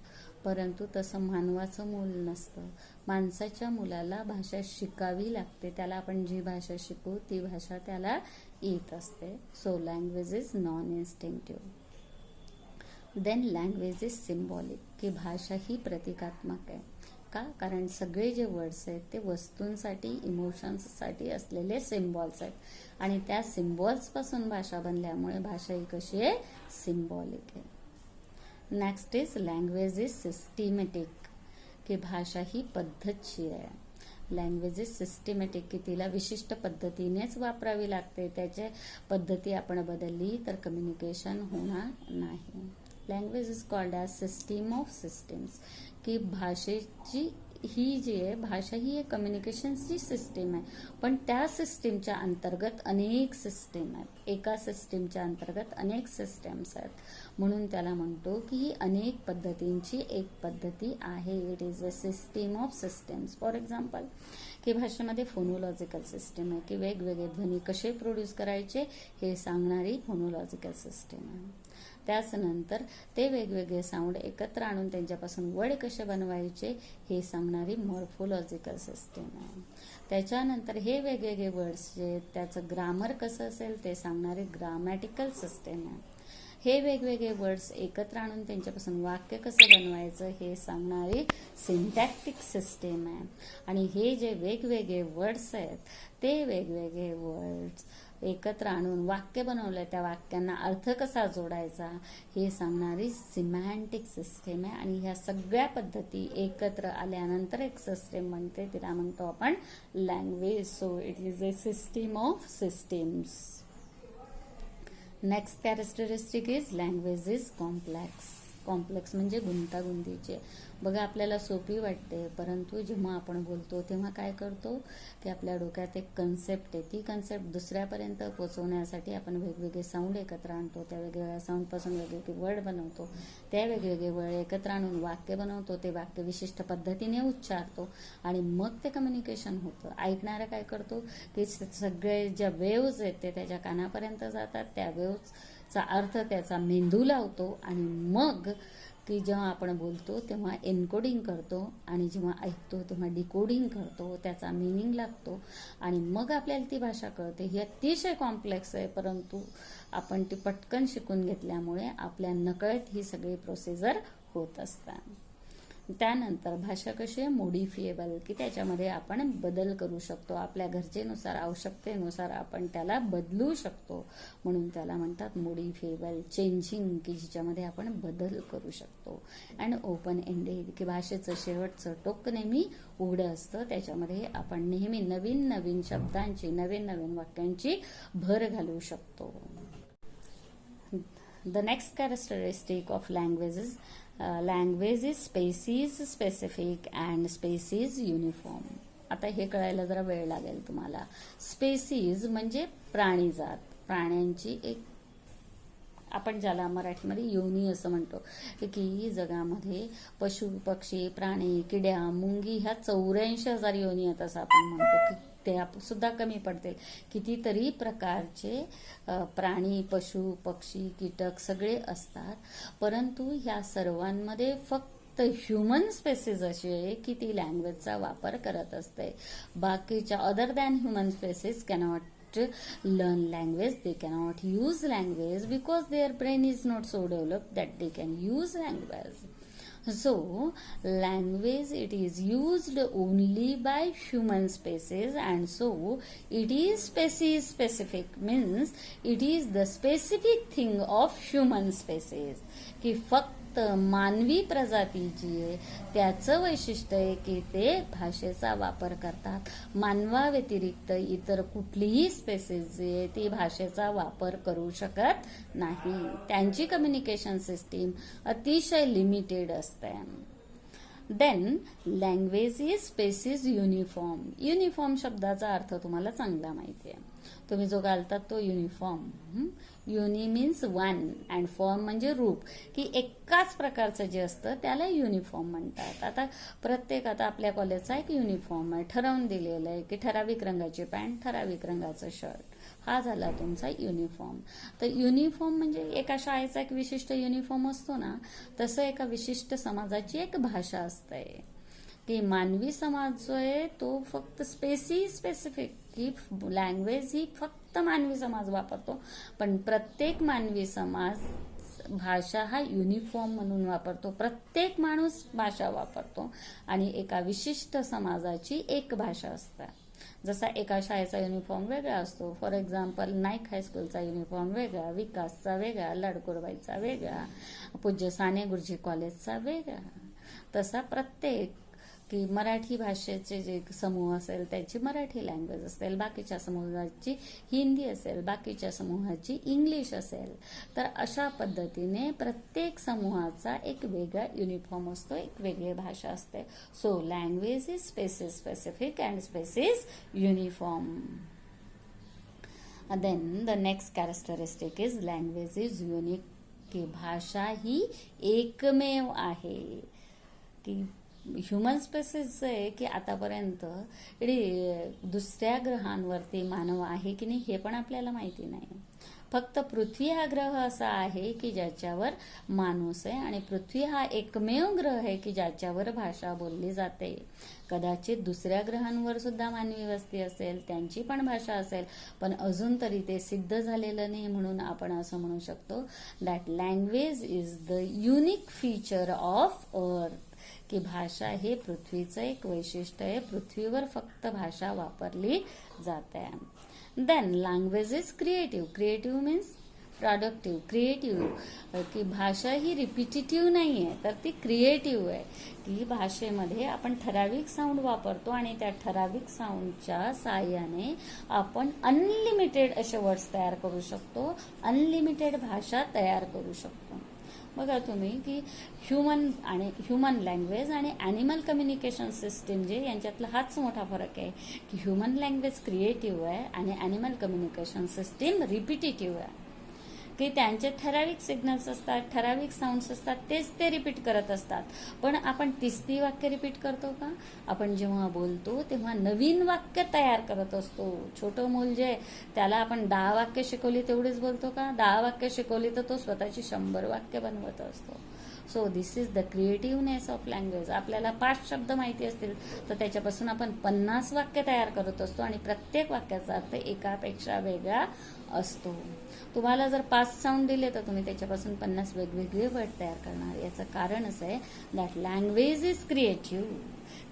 परंतु तसं मानवाचं मूल नसतं. माणसाच्या मुलाला भाषा शिकावी लागते. त्याला आपण जी भाषा शिकू ती भाषा त्याला येत असते. So language is non instinctive. Then language is symbolic, की भाषा ही प्रतिकात्मक आहे. का? कारण सगळे जे वर्ड्स आहेत ते वस्तूंसाठी, इमोशन्ससाठी असलेले सिम्बॉल्स आहेत आणि त्या सिम्बॉल्सपासून भाषा बनल्यामुळे भाषा ही कशी आहे? सिम्बॉलिक आहे. Next is language is systematic, की भाषा ही पद्धतशीर आहे. लँग्वेज इज सिस्टमॅटिक, की तिला विशिष्ट पद्धतीनेच वापरावी लागते. त्याच्या पद्धती आपण बदलली तर कम्युनिकेशन होणार नाही. Language is called as system of systems, की भाषेची ही जी आहे, भाषा ही एक कम्युनिकेशनची सिस्टीम आहे, पण त्या सिस्टीमच्या अंतर्गत अनेक सिस्टीम आहेत. एका सिस्टीमच्या अंतर्गत अनेक सिस्टीम्स आहेत, म्हणून त्याला म्हणतो की ही अनेक पद्धतींची एक पद्धती आहे. It is a system of systems. For example, की भाषेमध्ये फोनोलॉजिकल सिस्टीम आहे, की वेगवेगळे ध्वनी कसे प्रोड्यूस करायचे हे सांगणारी फोनोलॉजिकल सिस्टीम आहे. त्याच नंतर ते वेगवेगळे साऊंड एकत्र आणून त्यांच्यापासून वर्ड कसे बनवायचे हे सांगणारी मॉर्फोलॉजिकल सिस्टीम आहे. त्याच्यानंतर हे वेगवेगळे वर्ड्स जे त्याचं ग्रामर कसं असेल ते सांगणारी ग्रामॅटिकल सिस्टीम आहे. हे वेगवेगळे वर्ड्स एकत्र आणून त्यांच्यापासून वाक्य कसं बनवायचं हे सांगणारी सिंटॅक्टिक सिस्टीम आहे. आणि हे जे वेगवेगळे वर्ड्स आहेत ते वेगवेगळे वर्ड्स एकत्र आणून वाक्य बनवलंय, त्या वाक्यांना अर्थ कसा जोडायचा हे सांगणारी सिमॅन्टिक सिस्टीम आहे. आणि ह्या सगळ्या पद्धती एकत्र आल्यानंतर एक सिस्टीम बनते, तिला म्हणतो आपण language. So it is a system of systems. Next characteristic is language is complex. Complex म्हणजे गुंतागुंतीचे. बघा, आपल्याला सोपी वाटते, परंतु जेव्हा आपण बोलतो तेव्हा काय करतो की आपल्या डोक्यात एक कन्सेप्ट आहे, ती कन्सेप्ट दुसऱ्यापर्यंत पोहोचवण्यासाठी आपण वेगवेगळे साऊंड एकत्र आणतो, त्या वेगवेगळ्या साऊंडपासून वेगवेगळे वर्ड बनवतो, त्या वेगवेगळे वर्ड एकत्र आणून वाक्य बनवतो, ते वाक्य विशिष्ट पद्धतीने उच्चारतो आणि मग ते कम्युनिकेशन होतं. ऐकणारा काय करतो की सगळे ज्या वेव्ज आहेत ते त्याच्या कानापर्यंत जातात, त्या वेव्जचा अर्थ त्याचा मेंदू लावतो आणि मग की जेव्हा आपण बोलतो तेव्हा एन्कोडिंग करतो आणि जेव्हा ऐकतो तेव्हा डिकोडिंग करतो, त्याचा मिनिंग लागतो आणि मग आपल्याला ती भाषा कळते. ही अतिशय कॉम्प्लेक्स आहे, परंतु आपण ती पटकन शिकून घेतल्यामुळे आपल्या नकळत ही सगळी प्रोसिजर होत असतात. त्यानंतर भाषा कशी आहे? मोडिफिएबल, की त्याच्यामध्ये आपण बदल करू शकतो, आपल्या गरजेनुसार, आवश्यकतेनुसार आपण त्याला बदलू शकतो, म्हणून त्याला म्हणतात मोडिफिएबल. चेंजिंग, की जिच्यामध्ये आपण बदल करू शकतो. अँड ओपन एंडेड, की भाषेचं शेवटचं टोक नेहमी उघडं असतं, त्याच्यामध्ये आपण नेहमी नवीन नवीन शब्दांची, नवीन नवीन वाक्यांची भर घालू शकतो. The next characteristic of language is language is species specific and species uniform. आता हे कळायला जरा वेळ लागेल तुम्हाला. स्पेसीज म्हणजे प्राणीजात, प्राण्यांची एक, आपण ज्याला मराठीमध्ये योनी असं म्हणतो, की जगामध्ये पशु, पक्षी, प्राणी, किड्या, मुंगी ह्या 84,000 योनी आहेत असं आपण म्हणतो, की ते सुद्धा कमी पडतील. कितीतरी प्रकारचे प्राणी, पशु, पक्षी, कीटक सगळे असतात, परंतु ह्या सर्वांमध्ये फक्त ह्युमन स्पेसिस अशी आहे की ती लँग्वेजचा वापर करत असते. बाकीच्या other than human species cannot learn language, they cannot use language because their brain is not so developed that they can use language. So language, it is used only by human species, and so it is species specific, means it is the specific thing of human species, की फक्त मानवी प्रजाती जी आहे त्याचं वैशिष्ट्य आहे की ते भाषेचा वापर करतात. मानवा व्यतिरिक्त इतर कुठलीही स्पेसिस जी आहे ती भाषेचा वापर करू शकत नाही. त्यांची कम्युनिकेशन सिस्टीम अतिशय लिमिटेड असते. Then language is species uniform. Uniform शब्दाचा अर्थ तुम्हाला चांगला माहिती आहे, तुम्ही जो घालतात तो uniform. Uni means one and form म्हणजे रूप, की एकाच प्रकारचं जे असतं त्याला युनिफॉर्म म्हणतात. आता आपल्या कॉलेजचा एक युनिफॉर्म आहे, ठरवून दिलेलं आहे की ठराविक रंगाची पॅन्ट, ठराविक रंगाचं शर्ट, हा झाला तुमचा युनिफॉर्म. तर युनिफॉर्म म्हणजे एका शाळेचा एक विशिष्ट युनिफॉर्म असतो ना, तसं एका विशिष्ट समाजाची एक भाषा असते, की मानवी समाज जो आहे तो फक्त स्पेसिफिक, की लँग्वेज ही फक्त मानवी समाज वापरतो, पण प्रत्येक मानवी समाज भाषा हा युनिफॉर्म म्हणून वापरतो. प्रत्येक माणूस भाषा वापरतो आणि एका विशिष्ट समाजाची एक भाषा असते. जसा एका शाळेचा युनिफॉर्म वेगळा असतो. फॉर एक्झाम्पल नाईक हायस्कूलचा युनिफॉर्म वेगळा, विकासचा वेगळा, लाडकुरबाईचा वेगळा, पूज्य साने गुरुजी कॉलेजचा वेगळा. तसा प्रत्येक की मराठी भाषेचे जे समूह असेल त्याची मराठी लँग्वेज असेल, बाकीच्या समूहाची हिंदी असेल, बाकीच्या समूहाची इंग्लिश असेल. तर अशा पद्धतीने प्रत्येक समूहाचा एक वेगळा युनिफॉर्म असतो, एक वेगळी भाषा असते. So language is species specific and space is uniform. Then the next characteristic is language is unique. की भाषा ही एकमेव आहे. की ह्युमन स्पेसिस आहे की आतापर्यंत दुसऱ्या ग्रहांवरती मानव आहे की नाही हे पण आपल्याला माहिती नाही. फक्त पृथ्वी हा ग्रह असा आहे की ज्याच्यावर माणूस आहे आणि पृथ्वी हा एकमेव ग्रह आहे की ज्याच्यावर भाषा बोलली जाते. कदाचित दुसऱ्या ग्रहांवर सुद्धा मानवी वस्ती असेल, त्यांची पण भाषा असेल, पण अजून तरी ते सिद्ध झालेलं नाही. म्हणून आपण असं म्हणू शकतो that language is the unique feature of earth. की भाषा हे पृथ्वीचं एक वैशिष्ट्य आहे. पृथ्वीवर फक्त भाषा वापरली जाते. Then language is creative. Creative means productive. Creative की भाषा ही रिपिटेटिव्ह नाही आहे, तर ती क्रिएटिव्ह आहे. की भाषेमध्ये आपण ठराविक साऊंड वापरतो आणि त्या ठराविक साऊंडच्या साहाय्याने आपण अनलिमिटेड असे वर्ड्स तयार करू शकतो, अनलिमिटेड भाषा तयार करू शकतो. बघा तुम्ही की ह्युमन लँग्वेज आणि ॲनिमल कम्युनिकेशन सिस्टीम जे यांच्यातला हाच मोठा फरक आहे की ह्युमन लँग्वेज क्रिएटिव्ह आहे आणि ॲनिमल कम्युनिकेशन सिस्टीम रिपिटेटिव्ह आहे. की त्यांचे ठराविक सिग्नल्स असतात, ठराविक साऊंड्स असतात, तेच ते रिपीट करत असतात. पण आपण 30 वाक्य रिपीट करतो का? आपण जेव्हा बोलतो तेव्हा नवीन वाक्य तयार करत असतो. छोटं मूल जे त्याला आपण 10 वाक्य शिकवली तेवढेच बोलतो का? 10 वाक्य शिकवली तर तो स्वतःची 100 वाक्य बनवत असतो. So this is the creativeness of language. आपल्याला 5 शब्द माहिती असतील तर त्याच्यापासून आपण 50 वाक्य तयार करत असतो आणि प्रत्येक वाक्याचा अर्थ एकापेक्षा वेगळा असतो. तुम्हाला जर 5 साऊंड दिले तर तुम्ही त्याच्यापासून 50 वेगवेगळे वर्ड तयार करणार. याचं कारण असं आहे दॅट लँग्वेज इज क्रिएटिव्ह.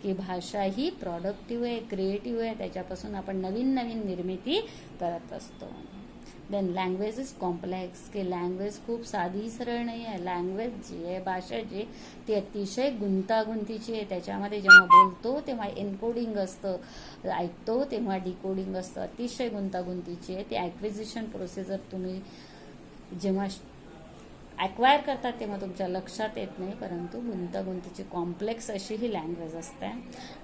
की भाषा ही प्रोडक्टिव्ह आहे, क्रिएटिव्ह आहे, त्याच्यापासून आपण नवीन नवीन निर्मिती करत असतो. Then language is complex. की लँग्वेज खूप साधी सरळ नाही आहे. लँग्वेज जी आहे, भाषा जी ती अतिशय गुंतागुंतीची आहे. त्याच्यामध्ये जेव्हा बोलतो तेव्हा एन्कोडिंग असतं, ऐकतो तेव्हा डिकोडिंग असतं. अतिशय गुंतागुंतीची आहे. ती ॲक्विजिशन प्रोसिजर तुम्ही जेव्हा ॲक्वायर करतात तेव्हा तुमच्या लक्षात येत नाही, परंतु गुंतागुंतीची कॉम्प्लेक्स अशी ही लँग्वेज असते.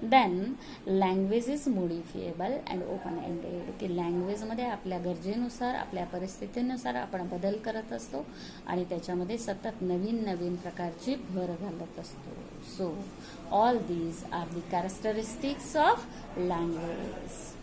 Then language is modifiable and open ended. की लँग्वेजमध्ये आपल्या गरजेनुसार, आपल्या परिस्थितीनुसार आपण बदल करत असतो आणि त्याच्यामध्ये सतत नवीन नवीन प्रकारची भर घालत असतो. So all these are the characteristics of language.